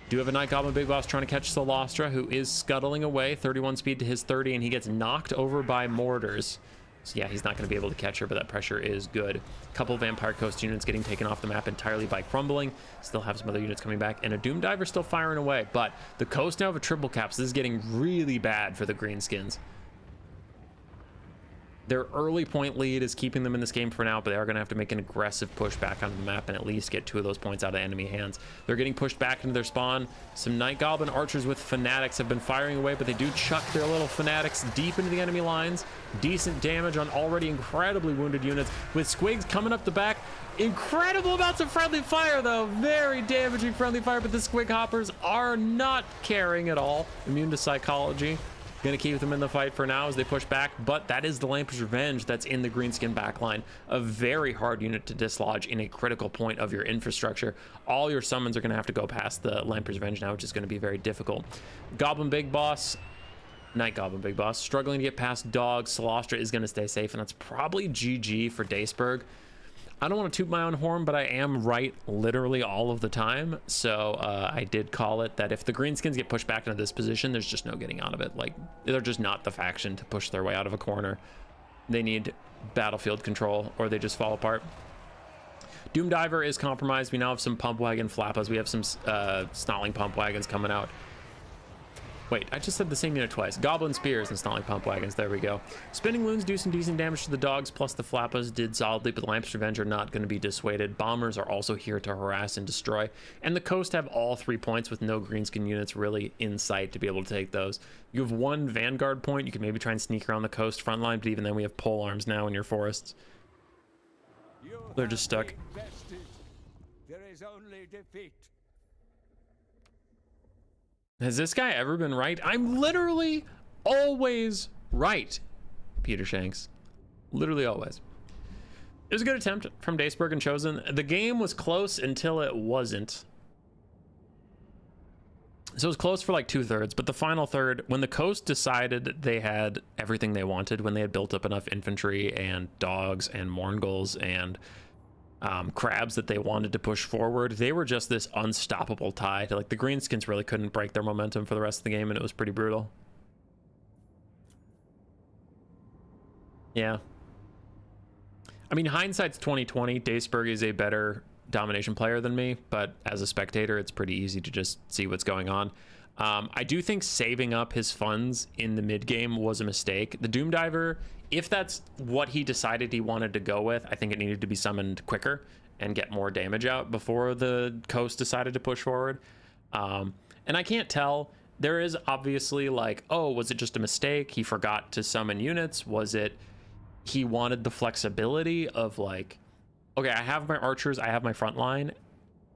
Do have a Night Goblin Big Boss trying to catch Solostra, who is scuttling away, 31 speed to his 30, and he gets knocked over by mortars. So yeah, he's not going to be able to catch her, but that pressure is good. A couple Vampire Coast units getting taken off the map entirely by crumbling. Still have some other units coming back, and a Doom Diver still firing away. But the Coast now have a triple cap, so this is getting really bad for the Greenskins. Their early point lead is keeping them in this game for now, but they are going to have to make an aggressive push back onto the map and at least get 2 of those points out of enemy hands. They're getting pushed back into their spawn. Some Night Goblin archers with Fanatics have been firing away, but they do chuck their little Fanatics deep into the enemy lines. Decent damage on already incredibly wounded units, with Squigs coming up the back. Incredible amounts of friendly fire, though. Very damaging friendly fire, but the Squig Hoppers are not caring at all. Immune to psychology. Gonna keep them in the fight for now as they push back, but that is the Lamper's Revenge that's in the Greenskin backline. A very hard unit to dislodge in a critical point of your infrastructure. All your summons are gonna have to go past the Lamper's Revenge now, which is gonna be very difficult. Goblin Big Boss, Night Goblin Big Boss, struggling to get past Dog. Solostra is gonna stay safe, and that's probably GG for Daceberg. I don't want to toot my own horn, but I am right literally all of the time. So I did call it that if the Greenskins get pushed back into this position, there's just no getting out of it. Like, they're just not the faction to push their way out of a corner. They need battlefield control or they just fall apart. Doom Diver is compromised. We now have some Pump Wagon Flappas. We have some Snarling Pump Wagons coming out. Wait, I just said the same unit twice. Goblin Spears and Snarling Pump Wagons. There we go. Spinning Loons do some decent damage to the dogs, plus the Flappas did solidly, but the Lamps Revenge are not going to be dissuaded. Bombers are also here to harass and destroy. And the Coast have all 3 points with no Greenskin units really in sight to be able to take those. You have 1 Vanguard point. You can maybe try and sneak around the Coast front line, but even then we have pole arms now in your forests. They're just stuck. There is only defeat. Has this guy ever been right? I'm literally always right, Peter Shanks. Literally always. It was a good attempt from Daceberg and Chosen. The game was close until it wasn't. So it was close for like 2/3, but the final third, when the Coast decided they had everything they wanted, when they had built up enough infantry and dogs and Morngulls and crabs that they wanted to push forward, they were just this unstoppable tide. Like the Greenskins really couldn't break their momentum for the rest of the game, and it was pretty brutal. Yeah. I mean, hindsight's 2020. Daceberg is a better domination player than me, but as a spectator, it's pretty easy to just see what's going on. I do think saving up his funds in the mid game was a mistake. The Doom Diver, if that's what he decided he wanted to go with, I think it needed to be summoned quicker and get more damage out before the Coast decided to push forward. And I can't tell. There is obviously like, oh, was it just a mistake? He forgot to summon units? Was it he wanted the flexibility of like, okay, I have my archers, I have my front line,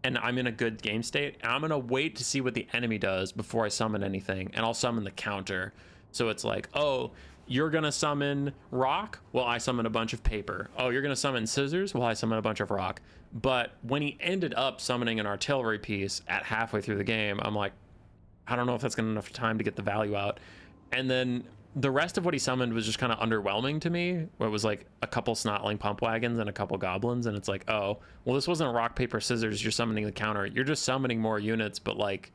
and I'm in a good game state, and I'm gonna wait to see what the enemy does before I summon anything, and I'll summon the counter. So it's like, oh, you're gonna summon rock? Well, I summon a bunch of paper. Oh, you're gonna summon scissors? Well, I summon a bunch of rock. But when he ended up summoning an artillery piece at halfway through the game, I'm like, I don't know if that's gonna enough time to get the value out. And then the rest of what he summoned was just kind of underwhelming to me, where it was like a couple snotling pump wagons and a couple goblins, and it's like, oh, well, this wasn't a rock paper scissors, you're summoning the counter, you're just summoning more units, but like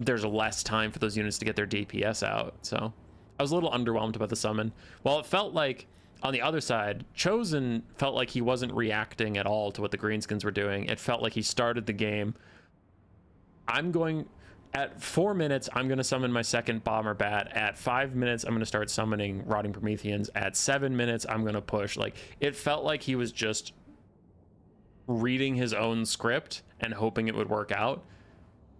there's less time for those units to get their DPS out. So I was a little underwhelmed about the summon. While it felt like on the other side, Chosen felt like he wasn't reacting at all to what the Greenskins were doing. It felt like he started the game, at 4 minutes, I'm going to summon my second Bomber Bat. At 5 minutes, I'm going to start summoning Rotting Prometheans. At 7 minutes, I'm going to push. Like, it felt like he was just reading his own script and hoping it would work out.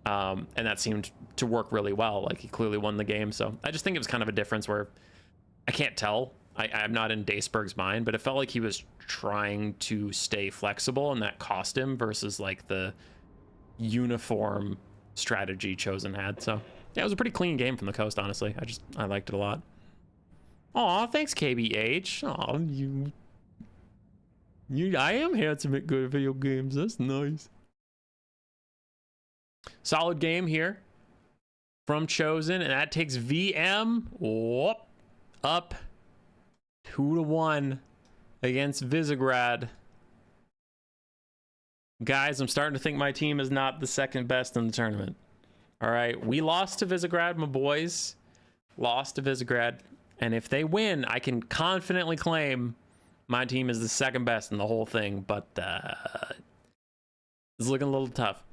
And that seemed to work really well. Like, he clearly won the game. So I just think it was kind of a difference where I can't tell. I'm not in Daceberg's mind, but it felt like he was trying to stay flexible, and that cost him versus like the uniform strategy Chosen had. So yeah, it was a pretty clean game from the Coast, honestly. I liked it a lot. Aw, thanks KBH. Aw, I am handsome at good video games. That's nice. Solid game here from Chosen, and that takes VM up 2-1 against Visegrad. Guys, I'm starting to think my team is not the second best in the tournament. All right, we lost to Visegrad, my boys. Lost to Visegrad. And if they win, I can confidently claim my team is the second best in the whole thing. But it's looking a little tough.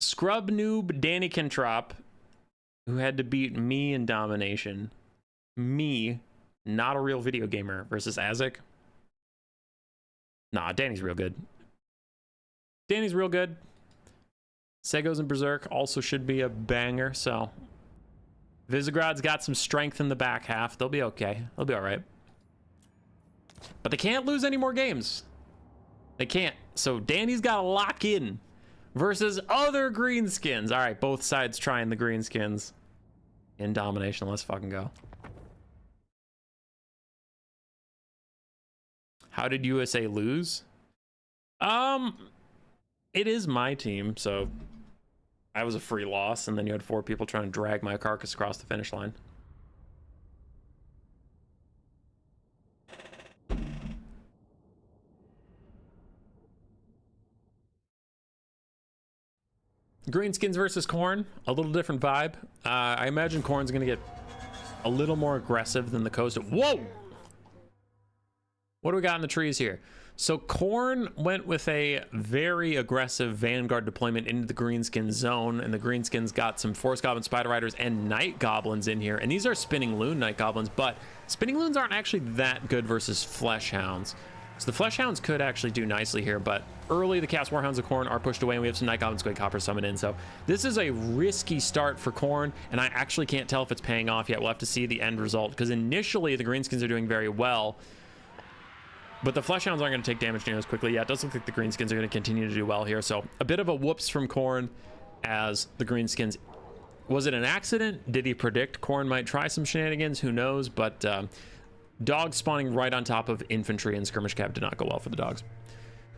Scrub noob Danny Kentrop, who had to beat me in domination. Me, not a real video gamer, versus Azek. Nah, Danny's real good. Danny's real good. Segos and Berserk also should be a banger. So Visegrad's got some strength in the back half. They'll be okay. They'll be all right. But they can't lose any more games. They can't. So Danny's got to lock in versus other Greenskins. All right, both sides trying the Greenskins in domination. Let's fucking go. How did USA lose? It is my team, so I was a free loss, and then you had 4 people trying to drag my carcass across the finish line. Greenskins versus Khorne, a little different vibe. I imagine Khorne's gonna get a little more aggressive than the Coast. Whoa! What do we got in the trees here? So Khorne went with a very aggressive Vanguard deployment into the Greenskin zone, and the Greenskins got some Force Goblin, Spider Riders, and Night Goblins in here. And these are Spinning Loon Night Goblins, but Spinning Loons aren't actually that good versus Flesh Hounds. So the Flesh Hounds could actually do nicely here, but early the Chaos Warhounds of Khorne are pushed away, and we have some Night Goblins, Squid Coppers summoned in. So this is a risky start for Khorne, and I actually can't tell if it's paying off yet. We'll have to see the end result, because initially the Greenskins are doing very well. But the Flesh Hounds aren't going to take damage near as quickly. Yeah, it does look like the Greenskins are going to continue to do well here. So a bit of a whoops from Khorne as the Greenskins Was it an accident? Did he predict Khorne might try some shenanigans? Who knows? But dogs spawning right on top of infantry and skirmish cav did not go well for the dogs.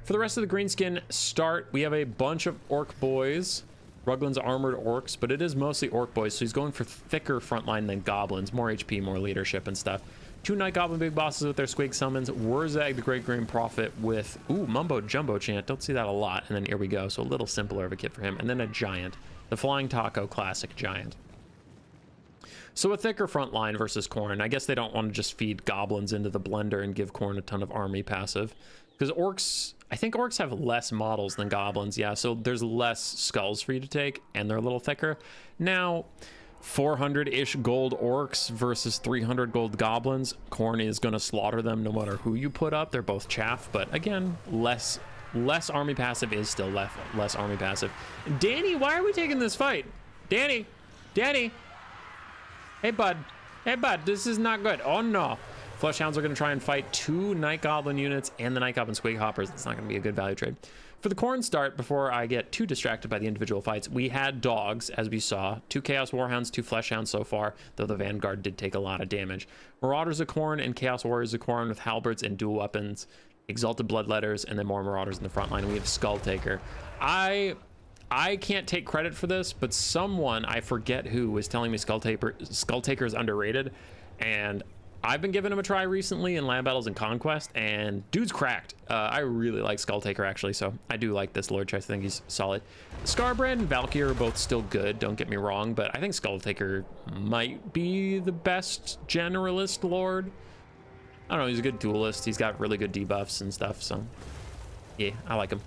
For the rest of the greenskin start, we have a bunch of orc boys. Ruglin's armored orcs, but it is mostly orc boys, so he's going for thicker frontline than goblins, more HP, more leadership and stuff. 2 night goblin big bosses with their squig summons. Wurzag, the great green prophet with mumbo jumbo chant. Don't see that a lot. And then here we go, so a little simpler of a kit for him. And then a giant, the flying taco classic giant. So a thicker front line versus Khorne. I guess they don't want to just feed goblins into the blender and give Khorne a ton of army passive, because orcs, I think orcs have less models than goblins. Yeah, so there's less skulls for you to take, and they're a little thicker. Now 400-ish gold orcs versus 300 gold goblins. Khorne is going to slaughter them no matter who you put up. They're both chaff, but again, less army passive is still less army passive. Danny, why are we taking this fight? Danny, hey bud, this is not good. Oh no. Fleshhounds are going to try and fight 2 Night Goblin units and the Night Goblin Squig Hoppers. It's not going to be a good value trade. For the Khorne start, before I get too distracted by the individual fights, we had dogs, as we saw. 2 Chaos Warhounds, 2 Fleshhounds so far, though the Vanguard did take a lot of damage. Marauders of Khorne and Chaos Warriors of Khorne with halberds and dual weapons. Exalted Bloodletters, and then more Marauders in the front line. We have Skulltaker. I can't take credit for this, but someone, I forget who, was telling me Skulltaker is underrated, and I've been giving him a try recently in land battles and conquest, and dude's cracked. I really like Skulltaker actually, so I do like this lord. I think he's solid. Scarbrand and Valkyr are both still good, don't get me wrong, but I think Skulltaker might be the best generalist lord. I don't know, he's a good duelist. He's got really good debuffs and stuff, so yeah, I like him.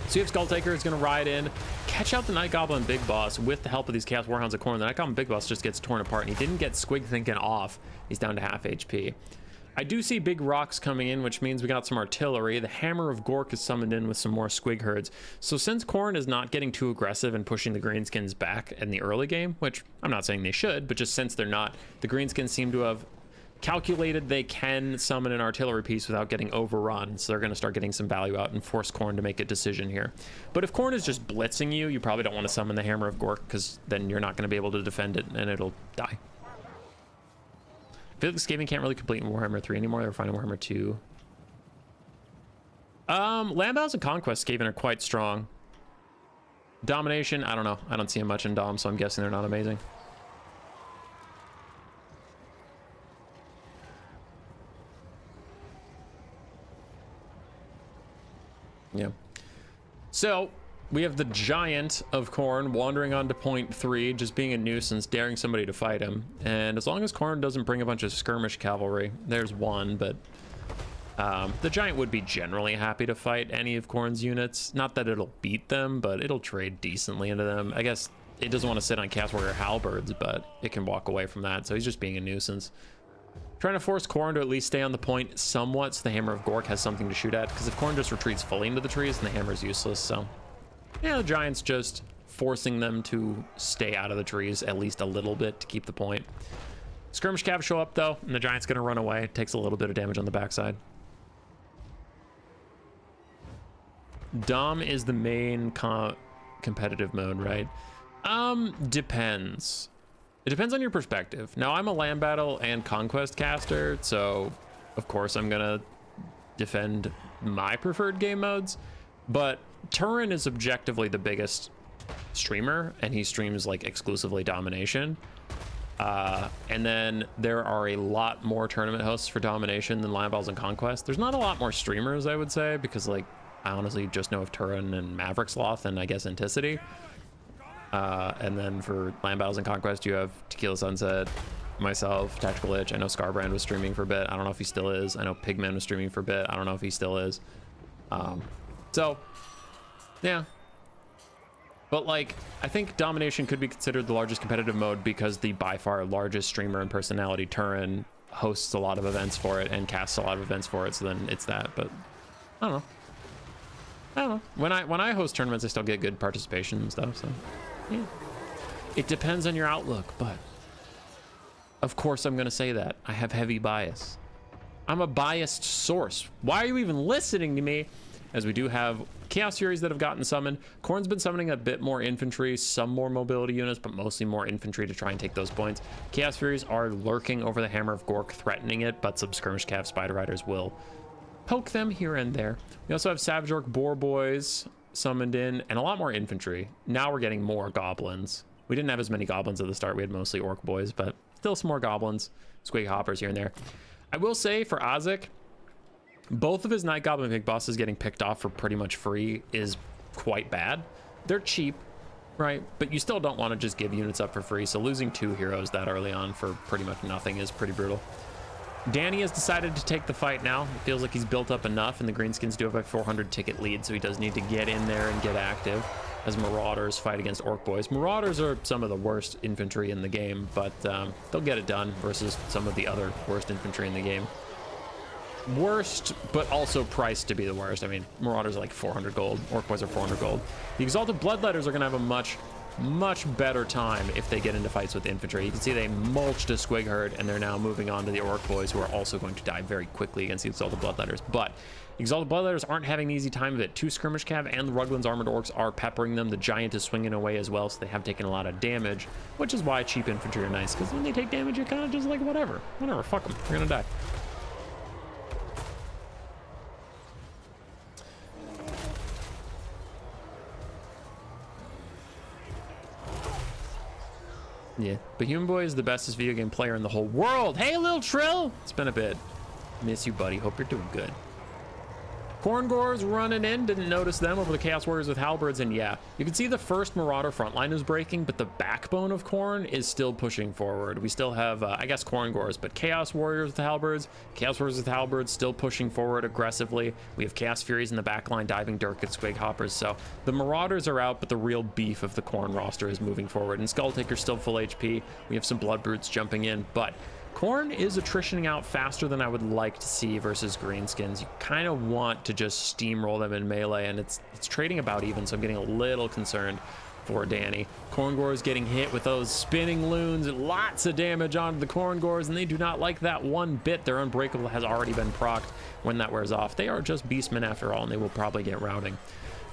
So you have Skulltaker is going to ride in, catch out the Night Goblin Big Boss with the help of these Chaos Warhounds of Khorne. The Night Goblin Big Boss just gets torn apart, and he didn't get Squig Thinking off. He's down to half HP. I do see big rocks coming in, which means we got some artillery. The Hammer of Gork is summoned in with some more Squig herds. So since Khorne is not getting too aggressive and pushing the Greenskins back in the early game, which I'm not saying they should, but just since they're not, the Greenskins seem to have calculated they can summon an artillery piece without getting overrun, so they're going to start getting some value out and force Khorne to make a decision here. But if Khorne is just blitzing you, you probably don't want to summon the Hammer of Gork, because then you're not going to be able to defend it and it'll die. I feel like Skaven can't really complete in Warhammer 3 anymore. They're finding Warhammer 2. Land battles and conquest Skaven are quite strong. Domination, I don't know. I don't see him much in Dom, so I'm guessing they're not amazing. Yeah. So we have the giant of Khorne wandering onto point 3, just being a nuisance, daring somebody to fight him. And as long as Khorne doesn't bring a bunch of skirmish cavalry, there's one, but the giant would be generally happy to fight any of Khorne's units. Not that it'll beat them, but it'll trade decently into them. I guess it doesn't want to sit on Chaos Warrior halberds, but it can walk away from that. So he's just being a nuisance. Trying to force Khorne to at least stay on the point somewhat, so the Hammer of Gork has something to shoot at, because if Khorne just retreats fully into the trees, then the hammer's useless. So yeah, the giant's just forcing them to stay out of the trees at least a little bit to keep the point. Skirmish cav show up though, and the giant's gonna run away. It takes a little bit of damage on the backside. Dom is the main competitive mode, right? Depends. It depends on your perspective. Now, I'm a land battle and conquest caster, so of course I'm gonna defend my preferred game modes, but Turin is objectively the biggest streamer, and he streams like exclusively domination. And then there are a lot more tournament hosts for domination than land battles and conquest. There's not a lot more streamers, I would say, because like I honestly just know of Turin and Maverick Sloth and I guess Anticity. And then for land battles and conquest, you have Tequila Sunset, myself, Tactical Itch. I know Scarbrand was streaming for a bit. I don't know if he still is. I know Pigman was streaming for a bit. I don't know if he still is. So yeah, but like I think domination could be considered the largest competitive mode because the by far largest streamer and personality, Turin, hosts a lot of events for it and casts a lot of events for it. So then it's that. But I don't know. When I host tournaments, I still get good participation and stuff. So yeah, it depends on your outlook, but of course I'm gonna say that I have heavy bias. I'm a biased source. Why are you even listening to me? As we do have Chaos Furies that have gotten summoned. Khorne's been summoning a bit more infantry, some more mobility units, but mostly more infantry to try and take those points. Chaos Furies are lurking over the Hammer of Gork, threatening it, but some Skirmish Cav Spider Riders will poke them here and there. We also have Savage Orc Boar Boys summoned in, and a lot more infantry. Now we're getting more goblins. We didn't have as many goblins at the start. We had mostly Orc Boys, but still some more goblins. Squig Hoppers here and there. I will say for Ozzik, both of his Night Goblin big bosses getting picked off for pretty much free is quite bad. They're cheap, right? But you still don't want to just give units up for free. So losing 2 heroes that early on for pretty much nothing is pretty brutal. Danny has decided to take the fight now. It feels like he's built up enough, and the Greenskins do have a 400 ticket lead, so he does need to get in there and get active as Marauders fight against Orc Boys. Marauders are some of the worst infantry in the game, but they'll get it done versus some of the other worst infantry in the game. Worst, but also priced to be the worst. I mean, Marauders are like 400 gold. Orc Boys are 400 gold. The Exalted Bloodletters are going to have a much better time if they get into fights with infantry. You can see they mulched a Squig herd, and they're now moving on to the Orc Boys, who are also going to die very quickly against the Exalted Bloodletters. But Exalted Bloodletters aren't having an easy time of it. 2 Skirmish Cav and the Rugland's Armored Orcs are peppering them. The Giant is swinging away as well, so they have taken a lot of damage, which is why cheap infantry are nice, because when they take damage, you're kind of just like, whatever, fuck them, they're gonna die. Yeah, but Human Boy is the bestest video game player in the whole world. Hey, Lil Trill! It's been a bit. Miss you, buddy. Hope you're doing good. Khorne Gores running in. Didn't notice them over the Chaos Warriors with halberds. And yeah, you can see the first Marauder front line is breaking, but the backbone of Khorne is still pushing forward. We still have, I guess, Khorne Gores, but Chaos Warriors with halberds. Chaos Warriors with halberds still pushing forward aggressively. We have Chaos Furies in the back line diving Dirk at Squig Hoppers. So the Marauders are out, but the real beef of the Khorne roster is moving forward. And Skull Taker's still full HP. We have some Blood Brutes jumping in, but Khorne is attritioning out faster than I would like to see versus Greenskins. You kind of want to just steamroll them in melee, and it's trading about even, so I'm getting a little concerned for Danny. Khorne Gores getting hit with those spinning loons, lots of damage onto the Khorne Gores, and they do not like that one bit. Their Unbreakable has already been procced when that wears off. They are just beastmen after all, and they will probably get routing.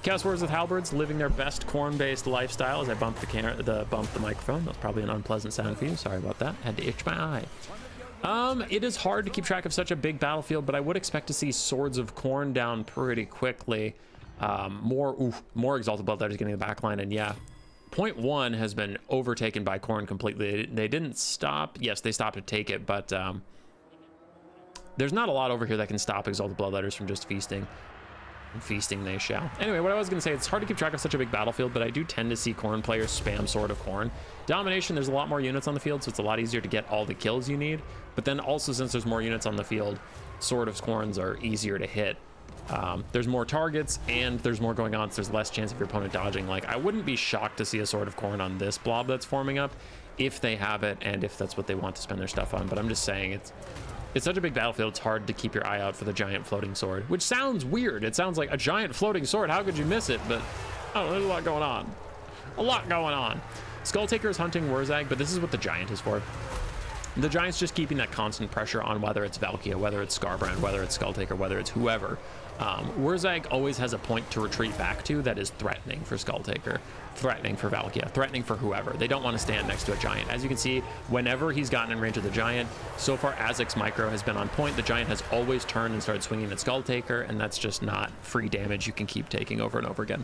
Chaos Warriors with halberds living their best Khorne-based lifestyle. As I bumped the microphone, that's probably an unpleasant sound for you. Sorry about that. Had to itch my eye. It is hard to keep track of such a big battlefield, but I would expect to see Swords of Khorne down pretty quickly. More Exalted Bloodletters getting the backline, and yeah, point 1 has been overtaken by Khorne completely. They didn't stop. Yes, they stopped to take it, but there's not a lot over here that can stop Exalted Bloodletters from just feasting. And feasting they shall. Anyway, what I was going to say, it's hard to keep track of such a big battlefield, but I do tend to see Khorne players spam Sword of Khorne. Domination, there's a lot more units on the field, so it's a lot easier to get all the kills you need. But then also, since there's more units on the field, Sword of Khornes are easier to hit. There's more targets, and there's more going on, so there's less chance of your opponent dodging. Like, I wouldn't be shocked to see a Sword of Khorne on this blob that's forming up, if they have it, and if that's what they want to spend their stuff on. But I'm just saying, it's such a big battlefield, it's hard to keep your eye out for the giant floating sword, which sounds weird. It sounds like a giant floating sword. How could you miss it? But I don't know, there's a lot going on. A lot going on. Skull Taker is hunting Wurzag, but this is what the giant is for. The giant's just keeping that constant pressure on, whether it's Valkia, whether it's Scarbrand, whether it's Skull Taker, whether it's whoever. Wurzag always has a point to retreat back to that is threatening for Skull Taker, threatening for Valkia, threatening for whoever. They don't want to stand next to a giant. As you can see, whenever he's gotten in range of the giant, so far Azek's micro has been on point. The giant has always turned and started swinging at Skull Taker, and that's just not free damage you can keep taking over and over again.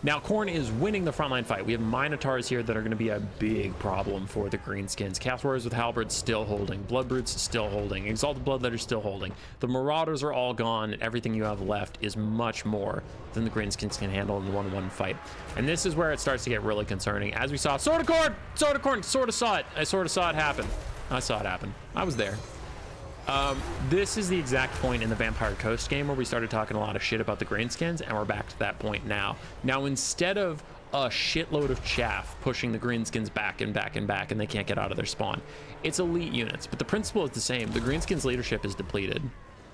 Now, Khorne is winning the frontline fight. We have Minotaurs here that are going to be a big problem for the Greenskins. Chaos Warriors with halberds still holding. Blood Brutes still holding. Exalted Bloodletters still holding. The Marauders are all gone, and everything you have left is much more than the Greenskins can handle in the 1-1 fight. And this is where it starts to get really concerning. As we saw, Sword of Khorne! Sword of Khorne! Sort of saw it. I sort of saw it happen. I saw it happen. I was there. This is the exact point in the Vampire Coast game where we started talking a lot of shit about the Greenskins, and we're back to that point now. Now, instead of a shitload of chaff pushing the Greenskins back and back and back, and they can't get out of their spawn, it's elite units, but the principle is the same. The Greenskins leadership is depleted.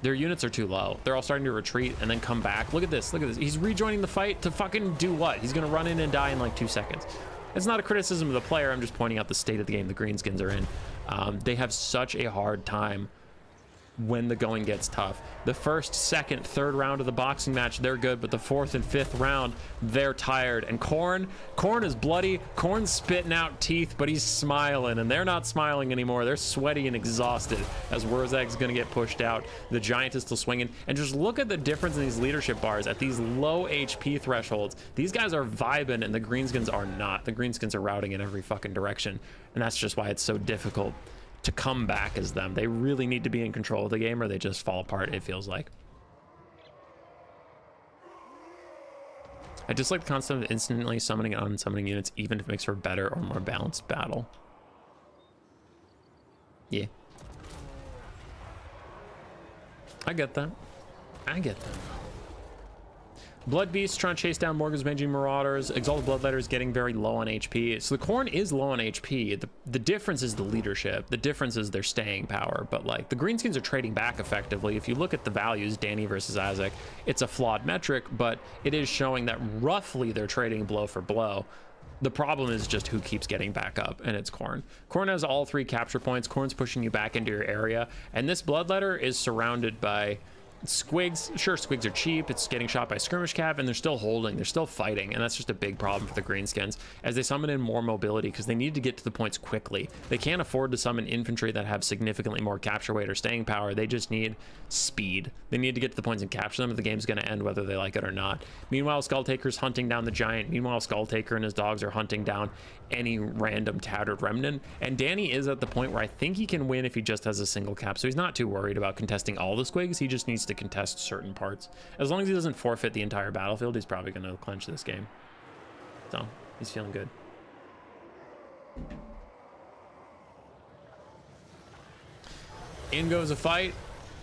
Their units are too low. They're all starting to retreat and then come back. Look at this. Look at this. He's rejoining the fight to fucking do what? He's going to run in and die in like 2 seconds. It's not a criticism of the player. I'm just pointing out the state of the game the Greenskins are in. They have such a hard time when the going gets tough. The first, second, third round of the boxing match, they're good, but the fourth and fifth round, they're tired. And Khorne is bloody. Khorne's spitting out teeth, but he's smiling, and they're not smiling anymore. They're sweaty and exhausted as Wurzag's gonna get pushed out. The Giant is still swinging. And just look at the difference in these leadership bars at these low HP thresholds. These guys are vibing, and the Greenskins are not. The Greenskins are routing in every fucking direction, and that's just why it's so difficult to come back as them. They really need to be in control of the game, or they just fall apart, it feels like. I just like the concept of instantly summoning and unsummoning units, even if it makes for a better or more balanced battle. Yeah. I get that. I get that. Blood Beasts trying to chase down Morgan's Manging Marauders. Exalted Bloodletter is getting very low on HP. So the Khorne is low on HP. The difference is the leadership. The difference is their staying power. But like the Greenskins are trading back effectively. If you look at the values, Danny versus Isaac, it's a flawed metric, but it is showing that roughly they're trading blow for blow. The problem is just who keeps getting back up, and it's Khorne. Khorne has all 3 capture points. Khorne's pushing you back into your area, and this Bloodletter is surrounded by Squigs. Sure, Squigs are cheap. It's getting shot by Skirmish Cav, and they're still holding. They're still fighting, and that's just a big problem for the Greenskins as they summon in more mobility because they need to get to the points quickly. They can't afford to summon infantry that have significantly more capture weight or staying power. They just need speed. They need to get to the points and capture them, or the game's going to end whether they like it or not. Meanwhile, Skulltaker's hunting down the Giant. Meanwhile, Skulltaker and his dogs are hunting down any random tattered remnant, and Danny is at the point where I think he can win if he just has a single cap, so he's not too worried about contesting all the Squigs. He just needs to contest certain parts. As long as he doesn't forfeit the entire battlefield, he's probably going to clinch this game, so he's feeling good. In goes a fight.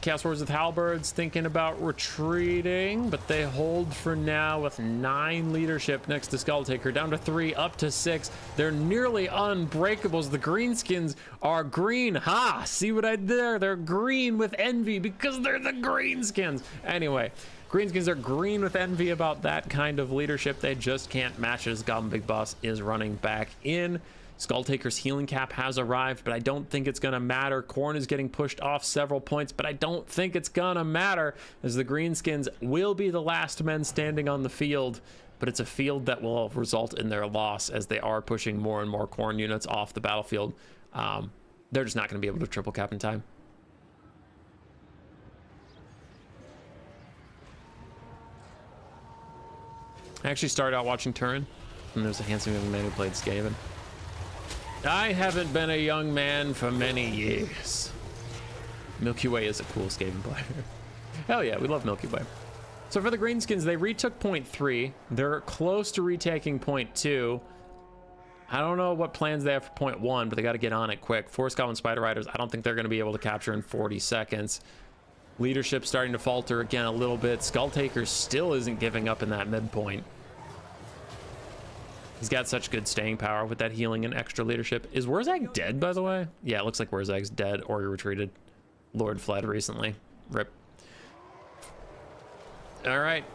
Chaos Wars with Halberds thinking about retreating, but they hold for now with 9 leadership next to Skulltaker, down to 3, up to 6. They're nearly unbreakables. The Greenskins are green. Ha! See what I did there? They're green with envy because they're the Greenskins. Anyway, Greenskins are green with envy about that kind of leadership. They just can't match it as Goblin Big Boss is running back in. Skulltaker's healing cap has arrived, but I don't think it's gonna matter. Khorne is getting pushed off several points, but I don't think it's gonna matter as the Greenskins will be the last men standing on the field, but it's a field that will result in their loss as they are pushing more and more Khorne units off the battlefield. They're just not gonna be able to triple cap in time. I actually started out watching Turin, and there's a handsome young man who played Skaven. I haven't been a young man for many years. Milky Way is a cool Skaven player. Hell yeah, we love Milky Way. So for the Greenskins, they retook point 3. They're close to retaking point 2. I don't know what plans they have for point 1, but they got to get on it quick. Force Goblin Spider Riders, I don't think they're going to be able to capture in 40 seconds. Leadership starting to falter again a little bit. Skulltaker still isn't giving up in that midpoint. He's got such good staying power with that healing and extra leadership. Is Wurzag dead, by the way? Yeah, it looks like Wurzag's dead or he retreated. Lord fled recently. Rip. All right.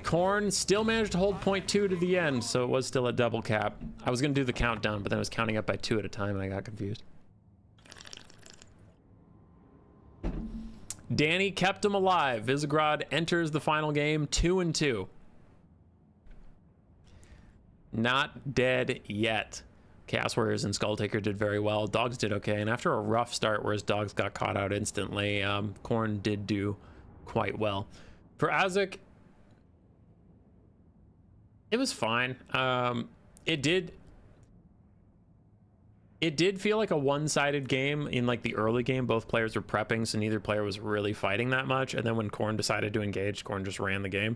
Khorne still managed to hold point 2 to the end, so it was still a double cap. I was going to do the countdown, but then I was counting up by 2 at a time and I got confused. Danny kept him alive. Visegrad enters the final game 2-2. Not dead yet. Chaos Warriors and Skulltaker did very well. Dogs did okay, and after a rough start where his dogs got caught out instantly, Khorne did do quite well. For Isaac, it was fine. It did feel like a one-sided game in like the early game. Both players were prepping, so neither player was really fighting that much. And then when Khorne decided to engage, Khorne just ran the game.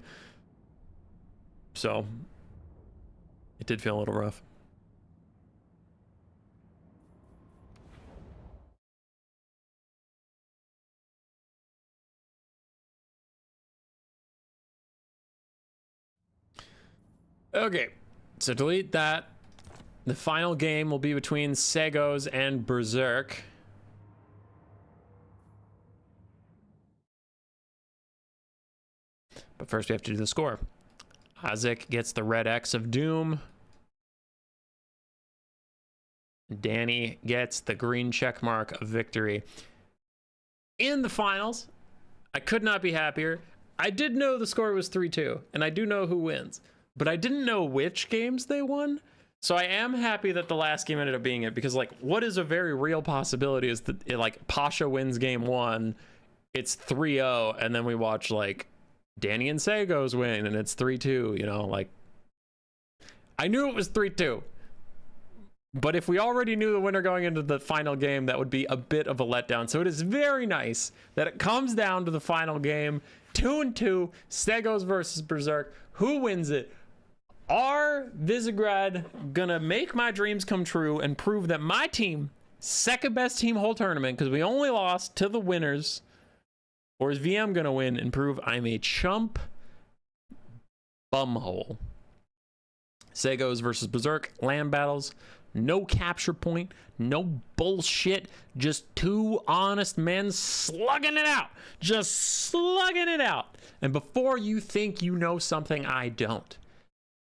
So it did feel a little rough. Okay, so delete that. The final game will be between Segos and Berserk. But first we have to do the score. Isaac gets the red X of Doom. Danny gets the green check mark of victory. in the finals. I could not be happier. I did know the score was 3-2, and I do know who wins, but I didn't know which games they won. So I am happy that the last game ended up being it, because like what is a very real possibility is that like Pasha wins game 1, it's 3-0, and then we watch like Danny and Sagos win and it's 3-2, you know, like I knew it was 3-2. But if we already knew the winner going into the final game, that would be a bit of a letdown. So it is very nice that it comes down to the final game, 2-2, Stegos versus Berserk. Who wins it? Are Visegrad gonna make my dreams come true and prove that my team, second best team whole tournament, because we only lost to the winners, or is VM gonna win and prove I'm a chump bumhole? Sagos versus Berserk, land battles. No capture point, no bullshit, just two honest men slugging it out, just slugging it out. And before you think you know something I don't,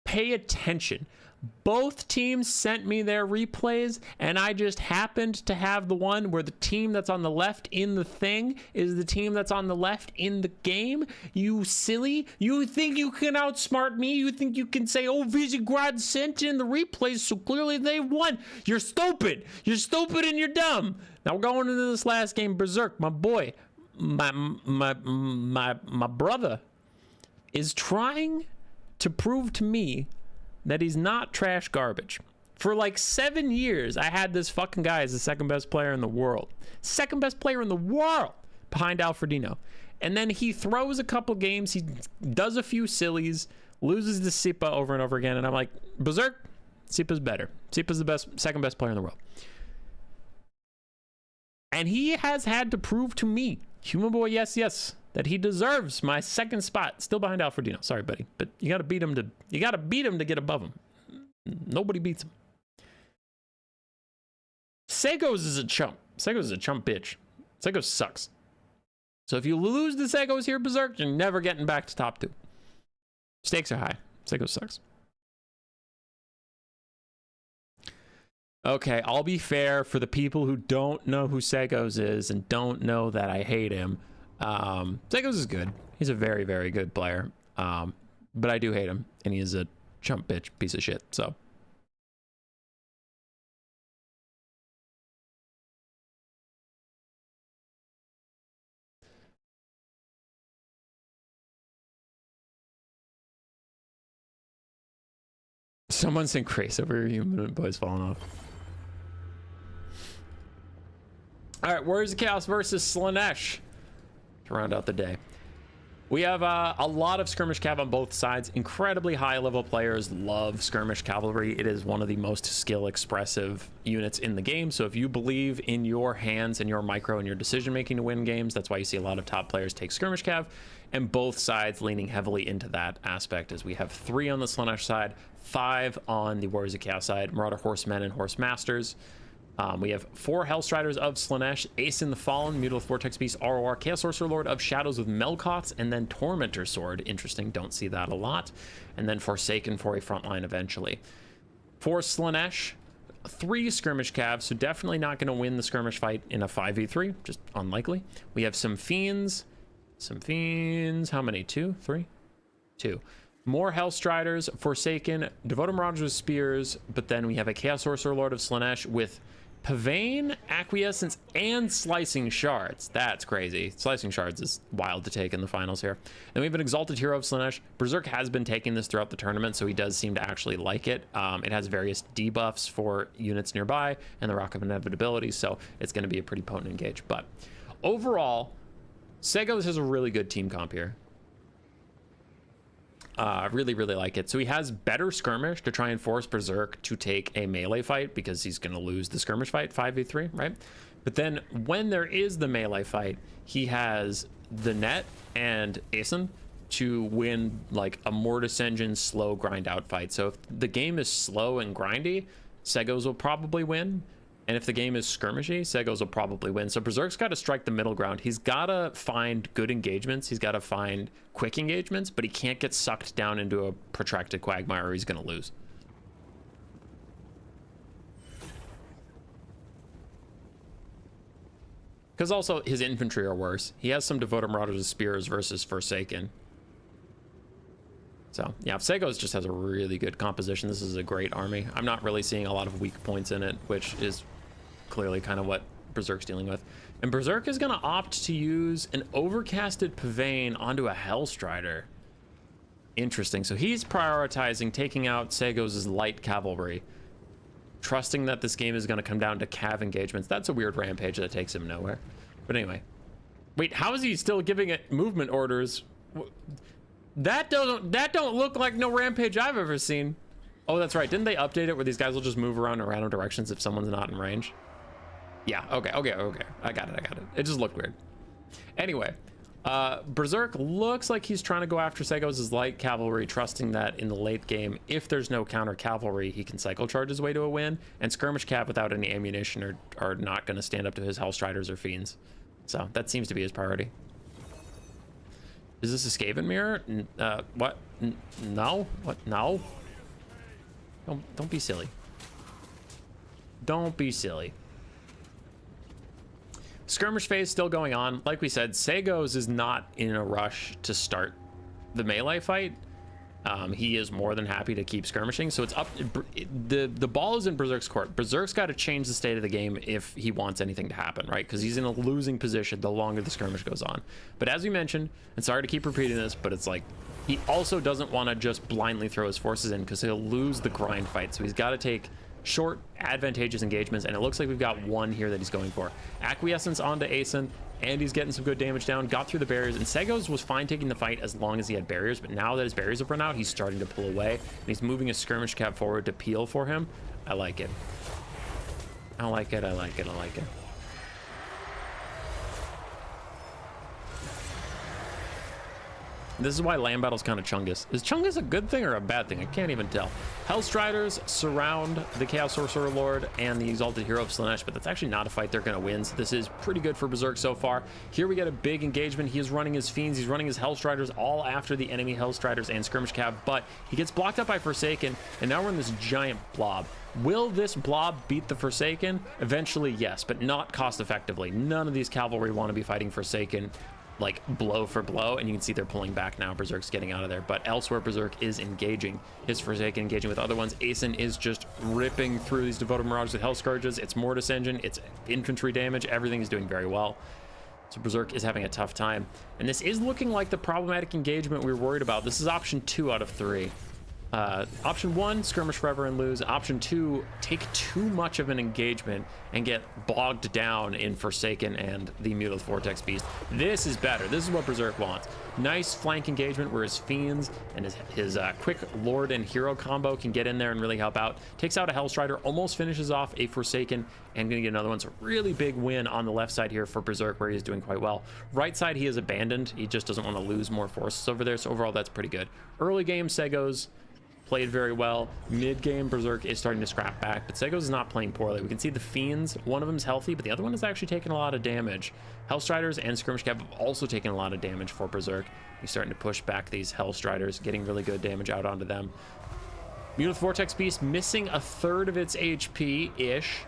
pay attention. Both teams sent me their replays, and I just happened to have the one where the team that's on the left in the thing is the team that's on the left in the game. You silly. You think you can outsmart me? You think you can say, oh, Visegrad sent in the replays, so clearly they won. You're stupid. You're stupid and you're dumb. Now we're going into this last game. Berserk, my boy, my brother is trying to prove to me that he's not trash garbage. For like 7 years, I had this fucking guy as the second best player in the world. Second best player in the world behind Alfredino. And then he throws a couple games, he does a few sillies, loses to Sipa over and over again. And I'm like, Berserk, Sipa's better. Sipa's the best, second best player in the world. And he has had to prove to me, human boy, yes, yes, that he deserves my second spot, still behind Alfredino. Sorry, buddy, but you got to beat him to get above him. Nobody beats him. Sagos is a chump. Sagos is a chump bitch. Sagos sucks. So if you lose the Sagos here, Berserk, you're never getting back to top 2. Stakes are high. Sagos sucks. Okay, I'll be fair for the people who don't know who Sagos is and don't know that I hate him. Sagos is good. He's a very, very good player. But I do hate him, and he is a chump bitch piece of shit, so. Someone sing Grace over your human boys falling off. All right, Warriors of Chaos versus Slaanesh to round out the day. We have a lot of skirmish cav on both sides. Incredibly high level players love skirmish cavalry. It is one of the most skill expressive units in the game. So if you believe in your hands and your micro and your decision making to win games, that's why you see a lot of top players take skirmish cav, and both sides leaning heavily into that aspect, as we have 3 on the Slaanesh side, 5 on the Warriors of Chaos side, Marauder Horsemen and Horse Masters. We have 4 Hellstriders of Slaanesh, Ace in the Fallen, Mutilith Vortex Beast, ROR, Chaos Sorcerer Lord of Shadows with Melkoths, and then Tormentor Sword. Interesting, don't see that a lot. And then Forsaken for a frontline eventually. For Slaanesh, 3 skirmish calves, so definitely not going to win the skirmish fight in a 5v3, just unlikely. We have some Fiends. How many? 2? 3? 2. More Hellstriders, Forsaken, Devoted Marauders with Spears, but then we have a Chaos Sorcerer Lord of Slaanesh with Pavane, Acquiescence, and Slicing Shards. That's crazy. Slicing Shards is wild to take in the finals here. Then we have an Exalted Hero of Slaanesh. Berserk has been taking this throughout the tournament, so he does seem to actually like it. It has various debuffs for units nearby and the Rock of Inevitability, so it's going to be a pretty potent engage. But overall, Sagos has a really good team comp here. Really, really like it. So he has better skirmish to try and force Berserk to take a melee fight, because he's going to lose the skirmish fight 5v3, right? But then when there is the melee fight, he has the net and Aeson to win like a Mortis Engine slow grind out fight. So if the game is slow and grindy, Sagos will probably win. And if the game is skirmishy, Sagos will probably win. So Berserk's got to strike the middle ground. He's got to find good engagements. He's got to find quick engagements, but he can't get sucked down into a protracted quagmire or he's going to lose. Because also his infantry are worse. He has some Devoted Marauders with spears versus Forsaken. So yeah, Segos just has a really good composition. This is a great army. I'm not really seeing a lot of weak points in it, which is clearly kind of what Berserk's dealing with. And Berserk is going to opt to use an overcasted Pavane onto a Hellstrider. Interesting. So he's prioritizing taking out Segos' light cavalry, trusting that this game is going to come down to cav engagements. That's a weird rampage that takes him nowhere. But anyway, wait, how is he still giving it movement orders? That don't look like no rampage I've ever seen. Oh, that's right. Didn't they update it where these guys will just move around in random directions if someone's not in range? Yeah, okay. I got it. It just looked weird. Anyway, Berserk looks like he's trying to go after Segos' light cavalry, trusting that in the late game, if there's no counter cavalry, he can cycle charge his way to a win, and skirmish cav without any ammunition are not going to stand up to his Hellstriders or Fiends. So that seems to be his priority. Is this a Skaven mirror? What? No? What? No? Don't be silly. Don't be silly. Skirmish phase still going on. Like we said, Segos is not in a rush to start the melee fight. He is more than happy to keep skirmishing. So it's up. The ball is in Berserk's court. Berserk's got to change the state of the game if he wants anything to happen, right? Because he's in a losing position the longer the skirmish goes on. But as we mentioned, and sorry to keep repeating this, but it's like he also doesn't want to just blindly throw his forces in because he'll lose the grind fight. So he's got to take short, advantageous engagements, and it looks like we've got one here that he's going for. Acquiescence onto Aeson, and he's getting some good damage down, got through the barriers, and Segos was fine taking the fight as long as he had barriers, but now that his barriers have run out, he's starting to pull away, and he's moving his skirmish cap forward to peel for him. I like it. I like it. This is why land battle's kind of Chungus. Is Chungus a good thing or a bad thing? I can't even tell. Hellstriders surround the Chaos Sorcerer Lord and the Exalted Hero of Slaanesh, but that's actually not a fight they're going to win, so this is pretty good for Berserk so far. Here we get a big engagement. He is running his Fiends, he's running his Hellstriders all after the enemy Hellstriders and Skirmish Cav, but he gets blocked up by Forsaken, and now we're in this giant blob. Will this blob beat the Forsaken? Eventually, yes, but not cost effectively. None of these cavalry want to be fighting Forsaken like blow for blow, and you can see they're pulling back now. Berserk's getting out of there, but elsewhere Berserk is engaging his Forsaken, engaging with other ones. Aeson is just ripping through these Devoted Marauders with Hell Scourges. It's Mortis Engine, it's infantry damage, everything is doing very well. So Berserk is having a tough time, and this is looking like the problematic engagement we were worried about. This is option 2 out of 3. Option 1, skirmish forever and lose. Option 2, take too much of an engagement and get bogged down in Forsaken and the Mutilith Vortex Beast. This is better. This is what Berserk wants. Nice flank engagement where his Fiends and his quick Lord and Hero combo can get in there and really help out. Takes out a Hellstrider, almost finishes off a Forsaken, and gonna get another one. So really big win on the left side here for Berserk, where he is doing quite well. Right side, he is abandoned. He just doesn't want to lose more forces over there. So overall, that's pretty good. Early game, Segos played very well. Mid-game, Berserk is starting to scrap back, but Segos is not playing poorly. We can see the Fiends, one of them is healthy, but the other one is actually taking a lot of damage. Hellstriders and Skirmish Cav have also taken a lot of damage for Berserk. He's starting to push back these Hellstriders, getting really good damage out onto them. Mutilith Vortex Beast missing a third of its HP-ish.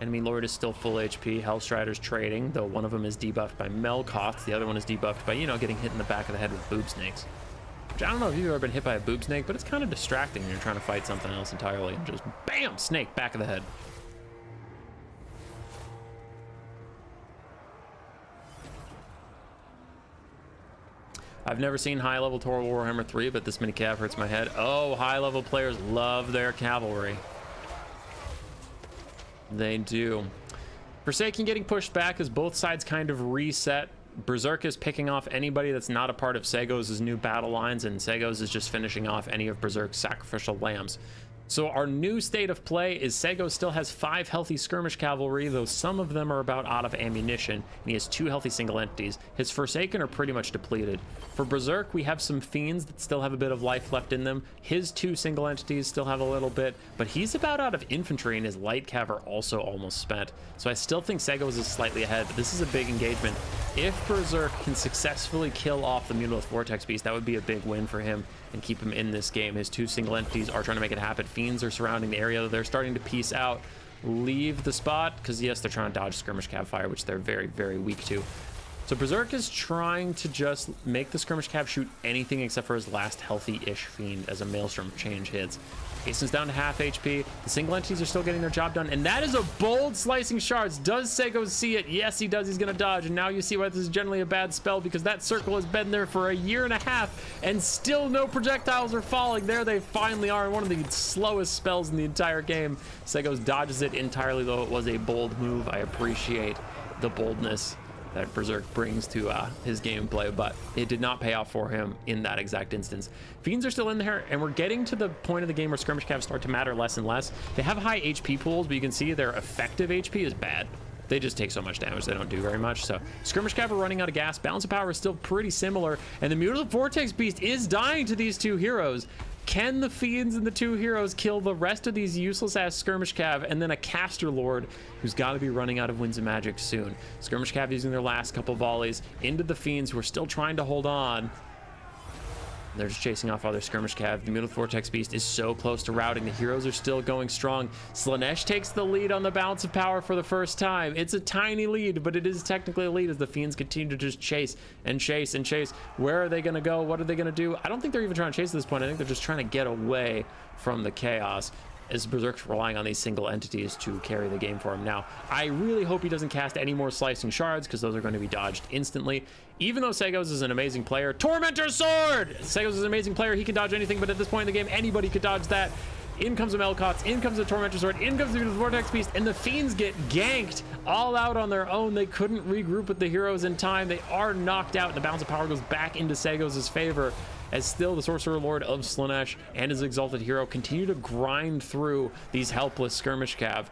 Enemy Lord is still full HP. Hellstriders trading, though one of them is debuffed by Melkoth. The other one is debuffed by, you know, getting hit in the back of the head with boob snakes. Which I don't know if you've ever been hit by a boob snake, but it's kind of distracting when you're trying to fight something else entirely, and just bam, snake, back of the head. I've never seen high-level Total Warhammer 3, but this many cav hurts my head. Oh, high-level players love their cavalry. They do. Forsaken getting pushed back as both sides kind of reset. Berserk is picking off anybody that's not a part of Segos' new battle lines, and Segos is just finishing off any of Berserk's sacrificial lambs. So our new state of play is Segos still has 5 healthy skirmish cavalry, though some of them are about out of ammunition, and he has 2 healthy single entities. His Forsaken are pretty much depleted. For Berserk, we have some Fiends that still have a bit of life left in them. His 2 single entities still have a little bit, but he's about out of infantry, and his light cav are also almost spent. So I still think Segos is slightly ahead, but this is a big engagement. If Berserk can successfully kill off the Mutilith Vortex Beast, that would be a big win for him and keep him in this game. His 2 single entities are trying to make it happen. Fiends are surrounding the area. They're starting to piece out. leave the spot, because yes, they're trying to dodge skirmish cav fire, which they're very, very weak to. So Berserk is trying to just make the skirmish cav shoot anything except for his last healthy-ish fiend as a Maelstrom change hits. Jason's down to half HP. The single entities are still getting their job done, and that is a bold slicing shards. Does Sego see it? Yes, he does. He's gonna dodge, and now you see why this is generally a bad spell, because that circle has been there for a year and a half, and still no projectiles are falling. There they finally are, one of the slowest spells in the entire game. Segos dodges it entirely, though it was a bold move. I appreciate the boldness that Berserk brings to his gameplay, but it did not pay off for him in that exact instance. Fiends are still in there, and we're getting to the point of the game where skirmish calves start to matter less and less. They have high HP pools, but you can see their effective HP is bad. They just take so much damage, they don't do very much. So skirmish cav are running out of gas. Balance of power is still pretty similar, and the Mutable Vortex Beast is dying to these two heroes. Can the Fiends and the two heroes kill the rest of these useless-ass Skirmish Cav and then a Caster Lord who's got to be running out of Winds of Magic soon? Skirmish Cav using their last couple volleys into the Fiends who are still trying to hold on. They're just chasing off other Skirmish Cav. The Mutable Vortex Beast is so close to routing. The heroes are still going strong. Slaanesh takes the lead on the Balance of Power for the first time. It's a tiny lead, but it is technically a lead as the Fiends continue to just chase and chase and chase. Where are they going to go? What are they going to do? I don't think they're even trying to chase at this point. I think they're just trying to get away from the chaos, as Berserk's relying on these single entities to carry the game for him. Now, I really hope he doesn't cast any more Slicing Shards, because those are going to be dodged instantly. Even though Segos is an amazing player, Tormentor Sword! Segos is an amazing player, he can dodge anything, but at this point in the game, anybody could dodge that. In comes the Melkots, in comes the Tormentor Sword, in comes the Vortex Beast, and the Fiends get ganked all out on their own. They couldn't regroup with the heroes in time. They are knocked out, and the Balance of Power goes back into Segos' favor, as still the Sorcerer Lord of Slaanesh and his Exalted Hero continue to grind through these helpless Skirmish Cav.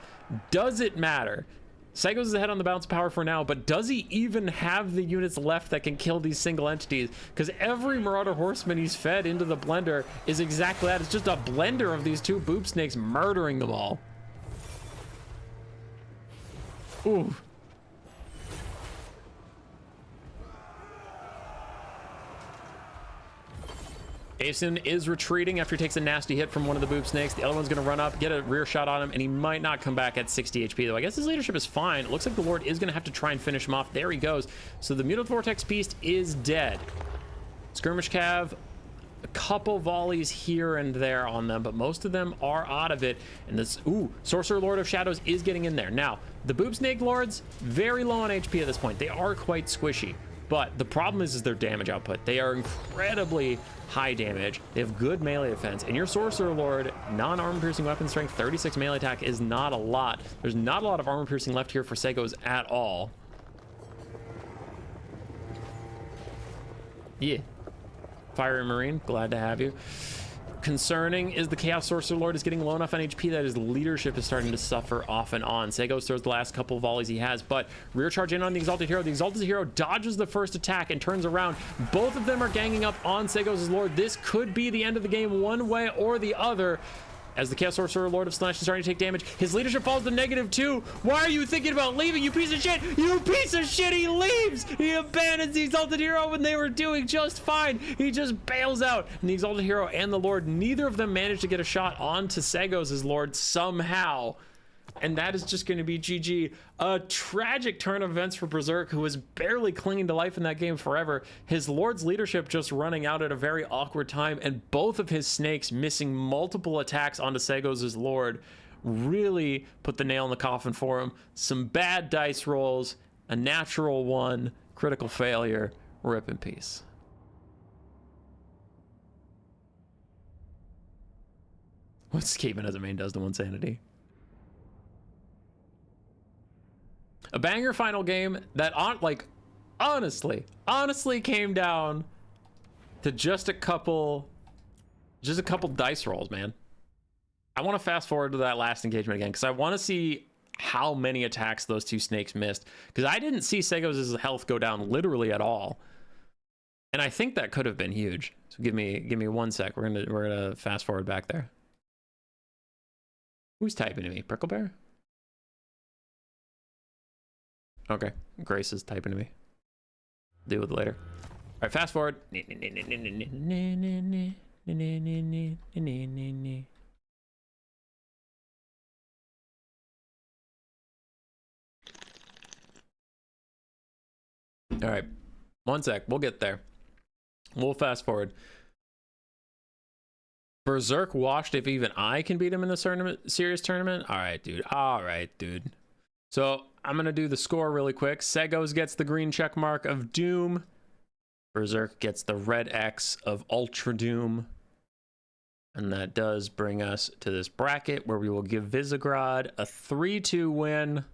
Does it matter? Segos is ahead on the Balance of Power for now, but does he even have the units left that can kill these single entities? Because every Marauder Horseman he's fed into the blender is exactly that. It's just a blender of these two boob snakes murdering them all. Ooh. Aeson is retreating after he takes a nasty hit from one of the boob snakes. The other one's going to run up, get a rear shot on him, and he might not come back at 60 HP, though. I guess his leadership is fine. It looks like the Lord is going to have to try and finish him off. There he goes. So the Mutable Vortex Beast is dead. Skirmish Cav, a couple volleys here and there on them, but most of them are out of it. And this, ooh, Sorcerer Lord of Shadows is getting in there. Now, the Boob Snake Lords, very low on HP at this point. They are quite squishy. But the problem is their damage output. They are incredibly high damage. They have good melee defense. And your Sorcerer Lord, non-armor piercing weapon strength, 36 melee attack is not a lot. There's not a lot of armor piercing left here for Segos at all. Yeah. Fire and Marine, glad to have you. Concerning is the Chaos Sorcerer Lord is getting low enough on HP that his leadership is starting to suffer off and on. Segos throws the last couple of volleys he has, but rear charge in on the Exalted Hero. The Exalted Hero dodges the first attack and turns around. Both of them are ganging up on Segos' Lord. This could be the end of the game one way or the other, as the Chaos Sorcerer Lord of Slaanesh is starting to take damage. His leadership falls to -2. Why are you thinking about leaving, you piece of shit? You piece of shit, he leaves! He abandons the Exalted Hero when they were doing just fine. He just bails out. And the Exalted Hero and the Lord, neither of them managed to get a shot onto Segos' Lord somehow. And that is just going to be GG. A tragic turn of events for Berserk, who was barely clinging to life in that game forever. His Lord's leadership just running out at a very awkward time, and both of his snakes missing multiple attacks onto Segos' Lord really put the nail in the coffin for him. Some bad dice rolls, a natural one, critical failure, rip in peace. What Skaven as a main does to one sanity. A banger final game that honestly came down to just a couple dice rolls, man. I want to fast forward to that last engagement again, because I want to see how many attacks those two snakes missed, because I didn't see Segos' health go down literally at all, and I think that could have been huge. So give me 1 sec. We're gonna fast forward back there. Who's typing to me? Prickle Bear? Okay, Grace is typing to me. Deal with it later. All right, fast forward. All right, one sec. We'll get there. We'll fast forward. Berserk watched if even I can beat him in the serious tournament. All right, dude. All right, dude. So I'm going to do the score really quick. Segos gets the green check mark of Doom. Berserk gets the red X of Ultra Doom. And that does bring us to this bracket where we will give Visegrad a 3-2 win.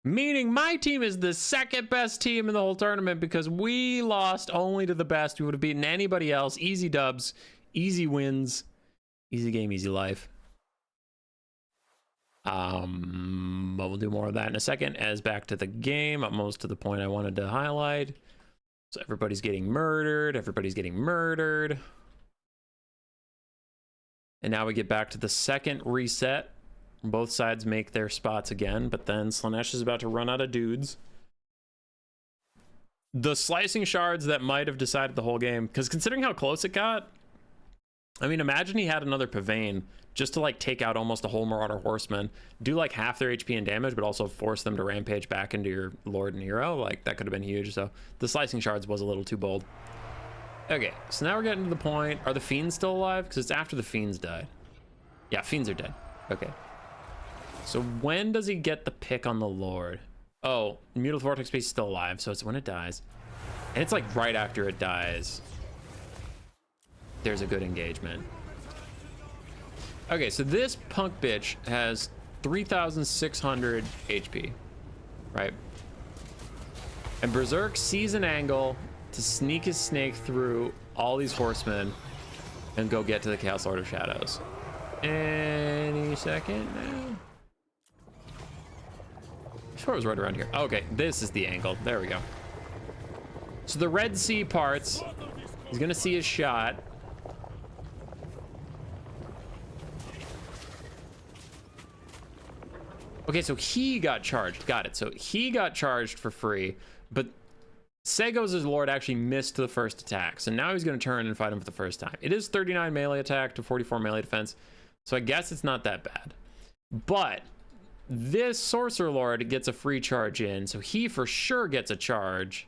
Meaning my team is the second best team in the whole tournament because we lost only to the best. We would have beaten anybody else. Easy dubs, easy wins, easy game, easy life. But we'll do more of that in a second. As back to the game, almost to the point I wanted to highlight. So everybody's getting murdered. Everybody's getting murdered. And now we get back to the second reset. Both sides make their spots again, but then Slaanesh is about to run out of dudes. The slicing shards that might have decided the whole game, because considering how close it got, I mean, imagine he had another Pavane just to like take out almost a whole Marauder Horseman, do like half their HP and damage, but also force them to rampage back into your Lord and Hero. Like that could have been huge. So the slicing shards was a little too bold. Okay, so now we're getting to the point. Are the Fiends still alive? Because it's after the Fiends died. Yeah, Fiends are dead. Okay. So when does he get the pick on the Lord? Oh, Mutal Vortex Beast is still alive, so it's when it dies. And it's like right after it dies. There's a good engagement. Okay, so this punk bitch has 3,600 HP, right? And Berserk sees an angle to sneak his snake through all these horsemen and go get to the Chaos Lord of Shadows. Any second now. I'm sure it was right around here. Okay, this is the angle. There we go. So the Red Sea parts. He's gonna see his shot. Okay, so he got charged. Got it. So he got charged for free, but Segos' Lord actually missed the first attack. So now he's going to turn and fight him for the first time. It is 39 melee attack to 44 melee defense. So I guess it's not that bad. But this Sorcerer Lord gets a free charge in. So he for sure gets a charge.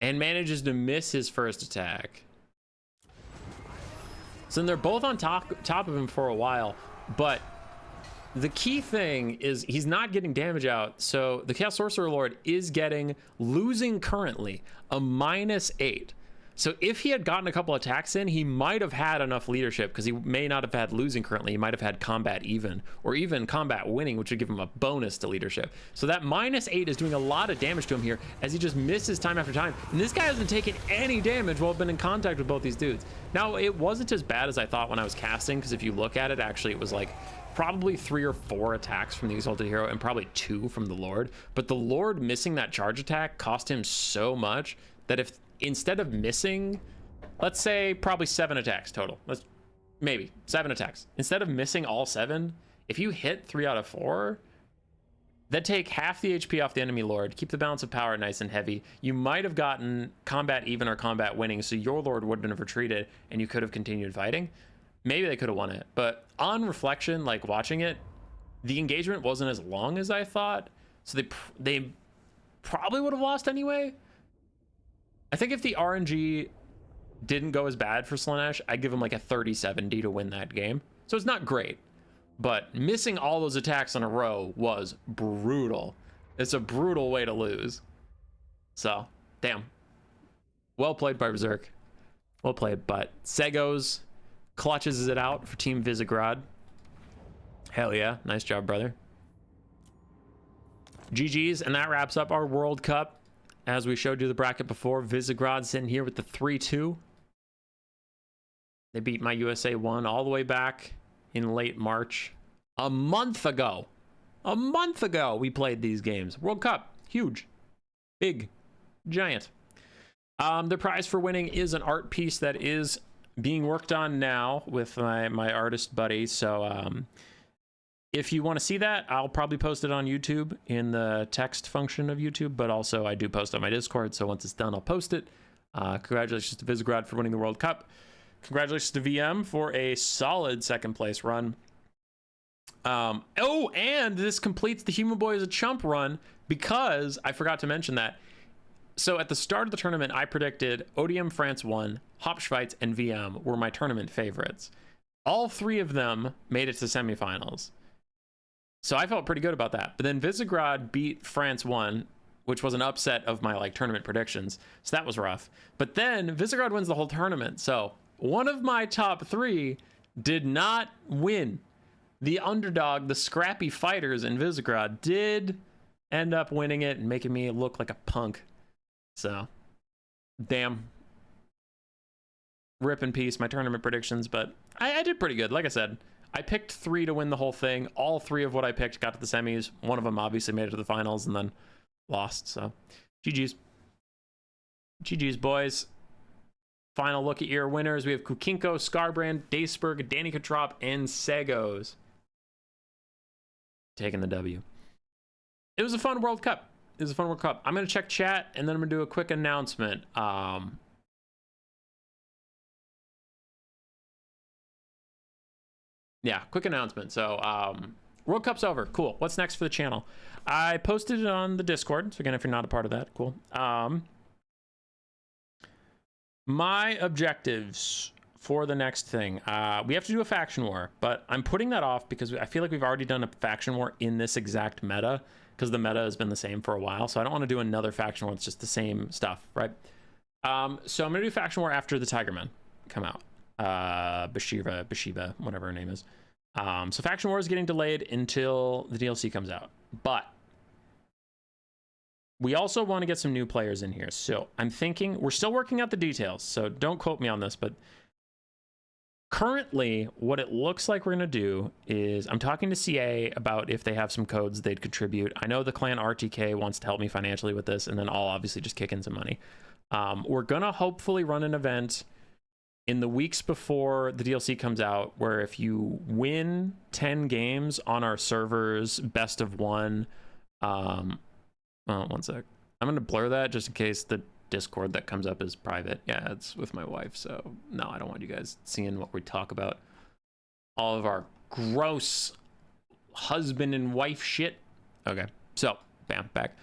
And manages to miss his first attack. So then they're both on top of him for a while. But the key thing is he's not getting damage out. So the Chaos Sorcerer Lord is losing currently a -8. So if he had gotten a couple attacks in, he might have had enough leadership because he may not have had losing currently. He might have had combat even or even combat winning, which would give him a bonus to leadership. So that -8 is doing a lot of damage to him here as he just misses time after time. And this guy hasn't taken any damage while been in contact with both these dudes. Now, it wasn't as bad as I thought when I was casting, because if you look at it, actually, it was like probably 3 or 4 attacks from the Exalted Hero and probably 2 from the Lord. But the Lord missing that charge attack cost him so much that if instead of missing, let's say probably 7 attacks total, maybe 7 attacks, instead of missing all 7, if you hit 3 out of 4, that take half the HP off the enemy Lord, keep the balance of power nice and heavy. You might have gotten combat even or combat winning, so your Lord wouldn't have retreated and you could have continued fighting. Maybe they could have won it, but on reflection, like watching it, the engagement wasn't as long as I thought, so they probably would have lost anyway. I think if the RNG didn't go as bad for Slaanesh, I'd give him like a 30-70 to win that game. So it's not great, but missing all those attacks in a row was brutal. It's a brutal way to lose. So, damn. Well played by Berserk. Well played, but Segos clutches it out for Team Visegrad. Hell yeah. Nice job, brother. GG's, and that wraps up our World Cup. As we showed you the bracket before, Visegrad sitting here with the 3-2. They beat my USA 1 all the way back in late March. A month ago we played these games. World Cup, huge, big, giant. The prize for winning is an art piece that is being worked on now with my artist buddy. So if you want to see that, I'll probably post it on YouTube in the text function of YouTube, but also I do post on my Discord. So once it's done, I'll post it. Congratulations to Visegrad for winning the World Cup. Congratulations to VM for a solid second place run. Oh, and this completes the Human Boy is a Chump run because I forgot to mention that. So at the start of the tournament, I predicted ODM France 1, Hopschweiz, and VM were my tournament favorites. All three of them made it to semifinals. So I felt pretty good about that. But then Visegrad beat France 1, which was an upset of my like tournament predictions. So that was rough. But then Visegrad wins the whole tournament. So one of my top three did not win. The underdog, the scrappy fighters in Visegrad, did end up winning it and making me look like a punk. So, damn. Rip in peace, my tournament predictions, but I did pretty good. Like I said, I picked 3 to win the whole thing. All 3 of what I picked got to the semis. One of them obviously made it to the finals and then lost. So, GG's. GG's, boys. Final look at your winners. We have Kukinko, Scarbrand, Daceberg, Danny Katrop, and Segos taking the W. It was a fun World Cup. I'm going to check chat, and then I'm going to do a quick announcement. Yeah, quick announcement. So, World Cup's over. Cool. What's next for the channel? I posted it on the Discord. So, again, if you're not a part of that, cool. My objectives for the next thing. We have to do a faction war, but I'm putting that off because I feel like we've already done a faction war in this exact meta, because the meta has been the same for a while. So I don't want to do another faction war. It's just the same stuff, right? So I'm going to do faction war after the Tigermen come out. Bashiva, whatever her name is. So faction war is getting delayed until the DLC comes out. But we also want to get some new players in here. So I'm thinking, we're still working out the details, so don't quote me on this, but currently what it looks like we're going to do is I'm talking to CA about if they have some codes they'd contribute. I know the clan RTK wants to help me financially with this, and then I'll obviously just kick in some money. We're going to hopefully run an event in the weeks before the DLC comes out, where if you win 10 games on our servers, best of 1, one sec. I'm going to blur that just in case the Discord that comes up is private. Yeah, it's with my wife, so no, I don't want you guys seeing what we talk about. All of our gross husband and wife shit. Okay, so, bam, back.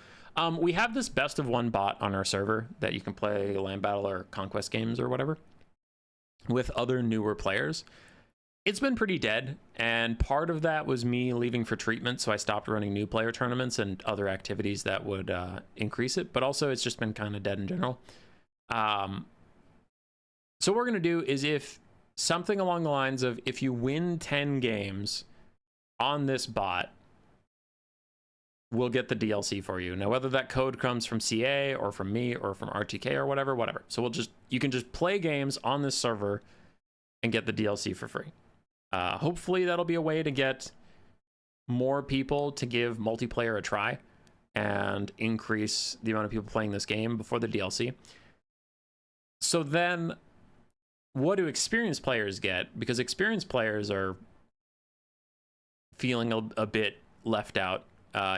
We have this best of 1 bot on our server that you can play land battle or conquest games or whatever with other newer players. It's been pretty dead, and part of that was me leaving for treatment, so I stopped running new player tournaments and other activities that would increase it, but also it's just been kind of dead in general. So what we're going to do is, if something along the lines of, if you win 10 games on this bot, we'll get the DLC for you. Now, whether that code comes from CA or from me or from RTK or whatever. So you can just play games on this server and get the DLC for free. Hopefully that'll be a way to get more people to give multiplayer a try and increase the amount of people playing this game before the DLC. So then, what do experienced players get? Because experienced players are feeling a bit left out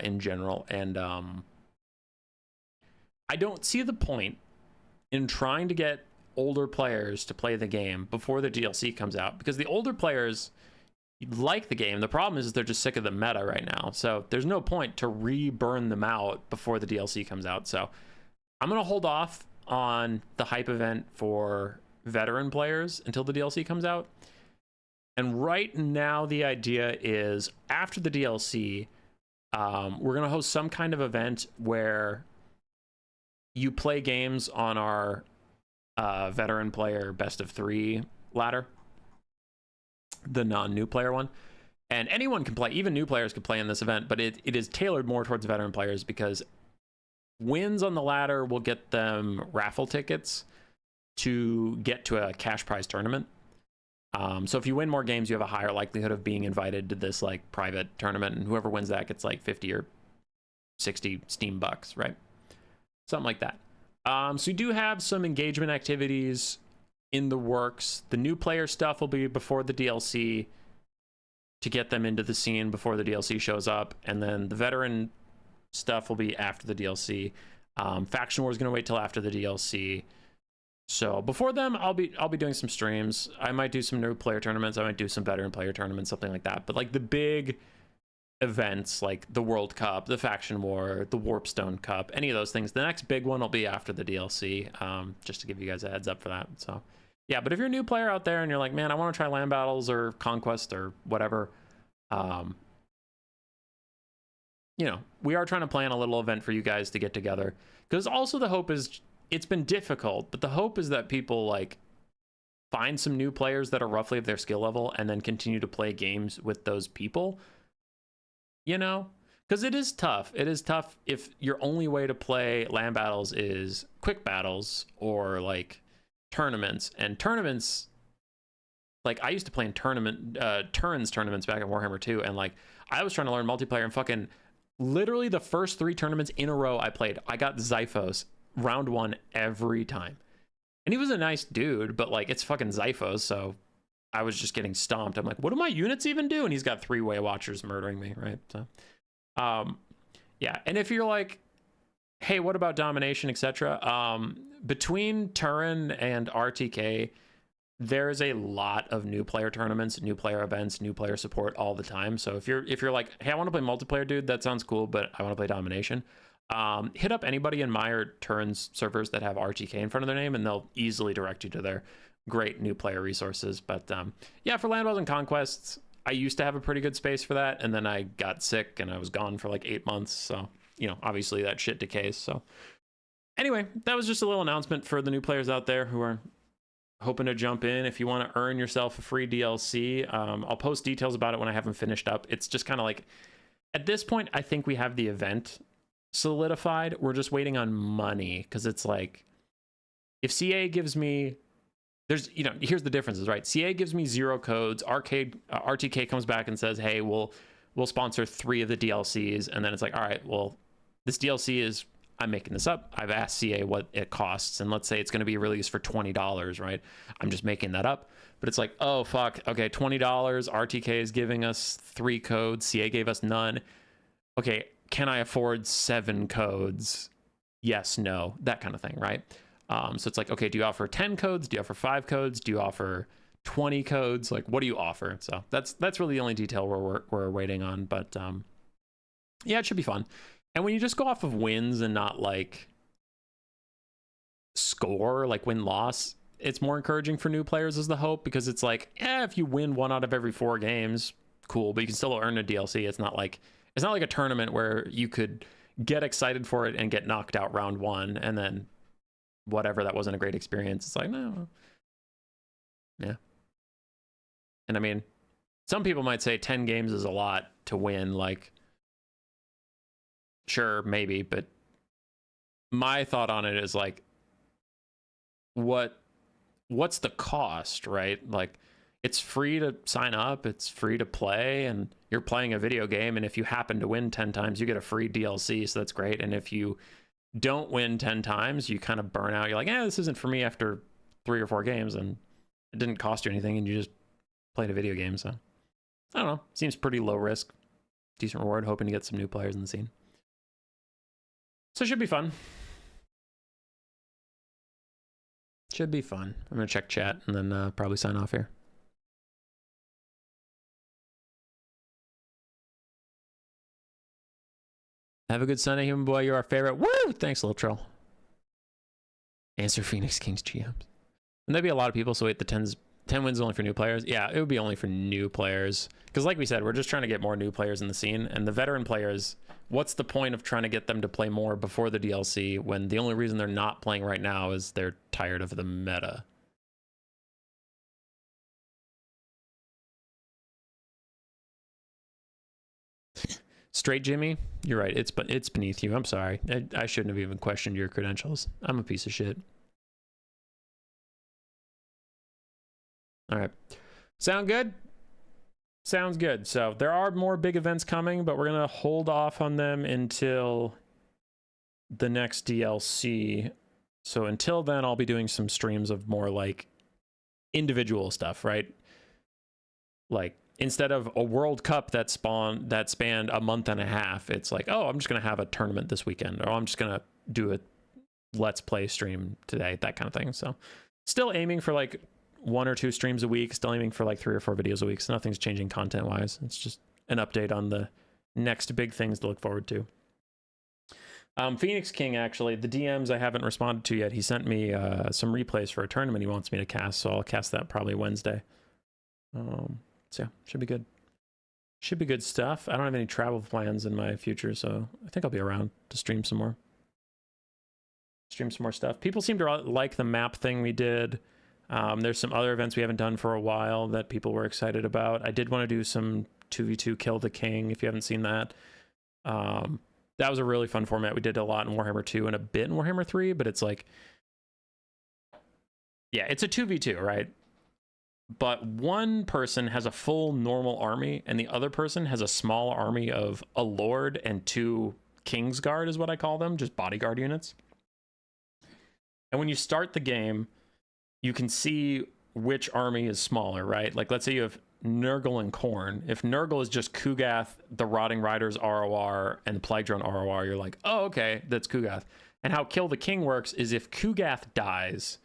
in general, and I don't see the point in trying to get older players to play the game before the DLC comes out, because the older players like the game. The problem is they're just sick of the meta right now, so there's no point to re-burn them out before the DLC comes out. So I'm gonna hold off on the hype event for veteran players until the DLC comes out. And right now the idea is, after the DLC, we're gonna host some kind of event where you play games on our veteran player best of 3 ladder, the non-new player one, and anyone can play. Even new players can play in this event, but it is tailored more towards veteran players, because wins on the ladder will get them raffle tickets to get to a cash prize tournament. So if you win more games, you have a higher likelihood of being invited to this like private tournament, and whoever wins that gets like 50 or 60 Steam bucks, right? Something like that. So we do have some engagement activities in the works. The new player stuff will be before the DLC to get them into the scene before the DLC shows up, and then the veteran stuff will be after the DLC. Faction War is going to wait till after the DLC. So before them, I'll be doing some streams. I might do some new player tournaments. I might do some veteran player tournaments, something like that. But like the big events, like the World Cup, the Faction War, the Warpstone Cup, any of those things, the next big one will be after the DLC. Just to give you guys a heads up for that. So yeah, but if you're a new player out there and you're like, man, I want to try land battles or conquest or whatever, you know, we are trying to plan a little event for you guys to get together, because also the hope is, it's been difficult, but the hope is that people like find some new players that are roughly of their skill level and then continue to play games with those people, you know, because it is tough. It is tough if your only way to play land battles is quick battles or like tournaments. And tournaments, like I used to play in turns tournaments back at Warhammer 2, and like I was trying to learn multiplayer, and fucking literally the first 3 tournaments in a row I played, I got Xiphos round 1 every time. And he was a nice dude, but like it's fucking Xiphos, so I was just getting stomped. I'm like, what do my units even do? And he's got 3 Way Watchers murdering me, right? So yeah. And if you're like, hey, what about domination, etc., between Turin and RTK, there's a lot of new player tournaments, new player events, new player support all the time. So if you're like, hey, I want to play multiplayer, dude, that sounds cool, but I want to play domination, hit up anybody in my or Turin's servers that have RTK in front of their name, and they'll easily direct you to their great new player resources. But yeah, for land battles and conquests, I used to have a pretty good space for that, and then I got sick and I was gone for like 8 months. So, you know, obviously that shit decays. So anyway, that was just a little announcement for the new players out there who are hoping to jump in. If you want to earn yourself a free DLC, I'll post details about it when I have them finished up. It's just kind of like, at this point, I think we have the event solidified. We're just waiting on money, because it's like, if CA gives me, there's, you know, here's the differences, right? CA gives me 0 codes. RTK comes back and says, hey, we'll sponsor 3 of the DLCs. And then it's like, all right, well, this DLC is, I'm making this up, I've asked CA what it costs, and let's say it's going to be released for $20, right? I'm just making that up, but it's like, oh fuck, okay, $20, RTK is giving us 3 codes, CA gave us none. Okay, can I afford 7 codes? Yes, no, that kind of thing, right? So it's like, okay, do you offer 10 codes? Do you offer 5 codes? Do you offer 20 codes? Like, what do you offer? So that's really the only detail we're waiting on. But yeah, it should be fun. And when you just go off of wins and not like score, like win-loss, it's more encouraging for new players, is the hope, because it's like, if you win 1 out of every 4 games, cool, but you can still earn a DLC. It's not like a tournament where you could get excited for it and get knocked out round 1, and then whatever, that wasn't a great experience. It's like, no. Yeah. And I mean, some people might say 10 games is a lot to win, like, sure, maybe, but my thought on it is like, what's the cost, right? Like, it's free to sign up, it's free to play, and you're playing a video game, and if you happen to win 10 times, you get a free DLC, so that's great. And if you don't win 10 times, you kind of burn out. You're like, this isn't for me after 3 or 4 games, and it didn't cost you anything, and you just played a video game. So I don't know, seems pretty low risk, decent reward, hoping to get some new players in the scene. So it should be fun. Should be fun. I'm gonna check chat and then probably sign off here. Have a good Sunday, human boy. You're our favorite. Woo! Thanks, little troll. Answer Phoenix Kings GMs. And there'd be a lot of people, so wait, the 10 wins only for new players? Yeah, it would be only for new players. Because like we said, we're just trying to get more new players in the scene. And the veteran players, what's the point of trying to get them to play more before the DLC when the only reason they're not playing right now is they're tired of the meta? Straight Jimmy, you're right. It's beneath you. I'm sorry. I shouldn't have even questioned your credentials. I'm a piece of shit. All right. Sound good? Sounds good. So there are more big events coming, but we're going to hold off on them until the next DLC. So until then, I'll be doing some streams of more like individual stuff, right? Like, instead of a World Cup that spanned a month and a half, it's like, oh, I'm just going to have a tournament this weekend, or I'm just going to do let's play stream today, that kind of thing. So still aiming for like 1 or 2 streams a week, still aiming for like 3 or 4 videos a week. So nothing's changing content wise. It's just an update on the next big things to look forward to. Phoenix King, actually, the DMs I haven't responded to yet. He sent me some replays for a tournament he wants me to cast, so I'll cast that probably Wednesday. So yeah, should be good. Should be good stuff. I don't have any travel plans in my future, so I think I'll be around to stream some more. Stream some more stuff. People seem to like the map thing we did. There's some other events we haven't done for a while that people were excited about. I did want to do some 2v2 Kill the King, if you haven't seen that. That was a really fun format. We did a lot in Warhammer 2 and a bit in Warhammer 3, but it's like, yeah, it's a 2v2, right? But one person has a full normal army, and the other person has a small army of a Lord and 2 Kingsguard, is what I call them, just bodyguard units. And when you start the game, you can see which army is smaller, right? Like, let's say you have Nurgle and Khorne. If Nurgle is just Kugath, the Rotting Riders ROR, and the Plague Drone ROR, you're like, oh, okay, that's Kugath. And how Kill the King works is if Kugath dies,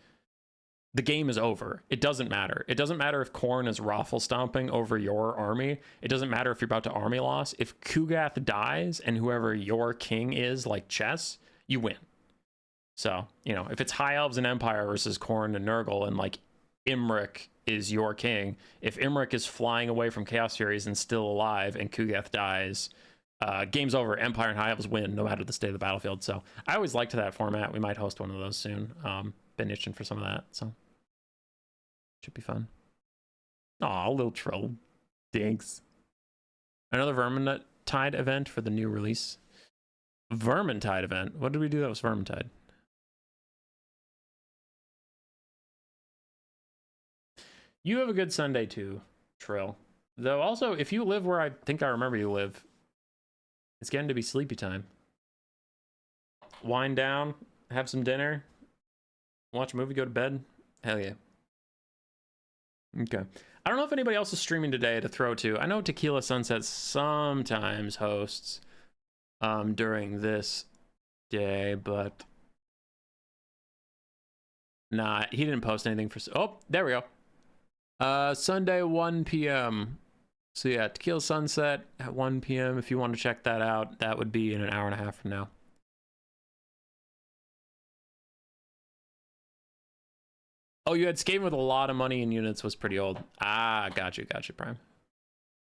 the game is over. It doesn't matter. It doesn't matter if Khorne is raffle stomping over your army. It doesn't matter if you're about to army loss. If Kugath dies and whoever your king is, like chess, you win. So, you know, if it's High Elves and Empire versus Khorne and Nurgle, and like Imric is your king, if Imric is flying away from Chaos Furies and still alive and Kugath dies, game's over. Empire and High Elves win no matter the state of the battlefield. So I always liked that format. We might host one of those soon. Been itching for some of that, so should be fun. Aw, little troll. Thanks. Another Vermintide event for the new release. Vermintide event? What did we do that was Vermintide? You have a good Sunday too, Trill. Though also, if you live where I think I remember you live, it's getting to be sleepy time. Wind down, have some dinner, watch a movie, go to bed. Hell yeah. Okay. I don't know if anybody else is streaming today to throw to. I know Tequila Sunset sometimes hosts during this day, but nah, he didn't post anything for. Oh, there we go. Sunday 1 p.m. So yeah, Tequila Sunset at 1 p.m. If you want to check that out, that would be in an hour and a half from now. Oh, you had Skaven with a lot of money in units was pretty old. Ah, got you, Prime.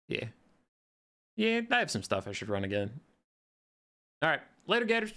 Yeah. Yeah, I have some stuff I should run again. All right, later, Gators.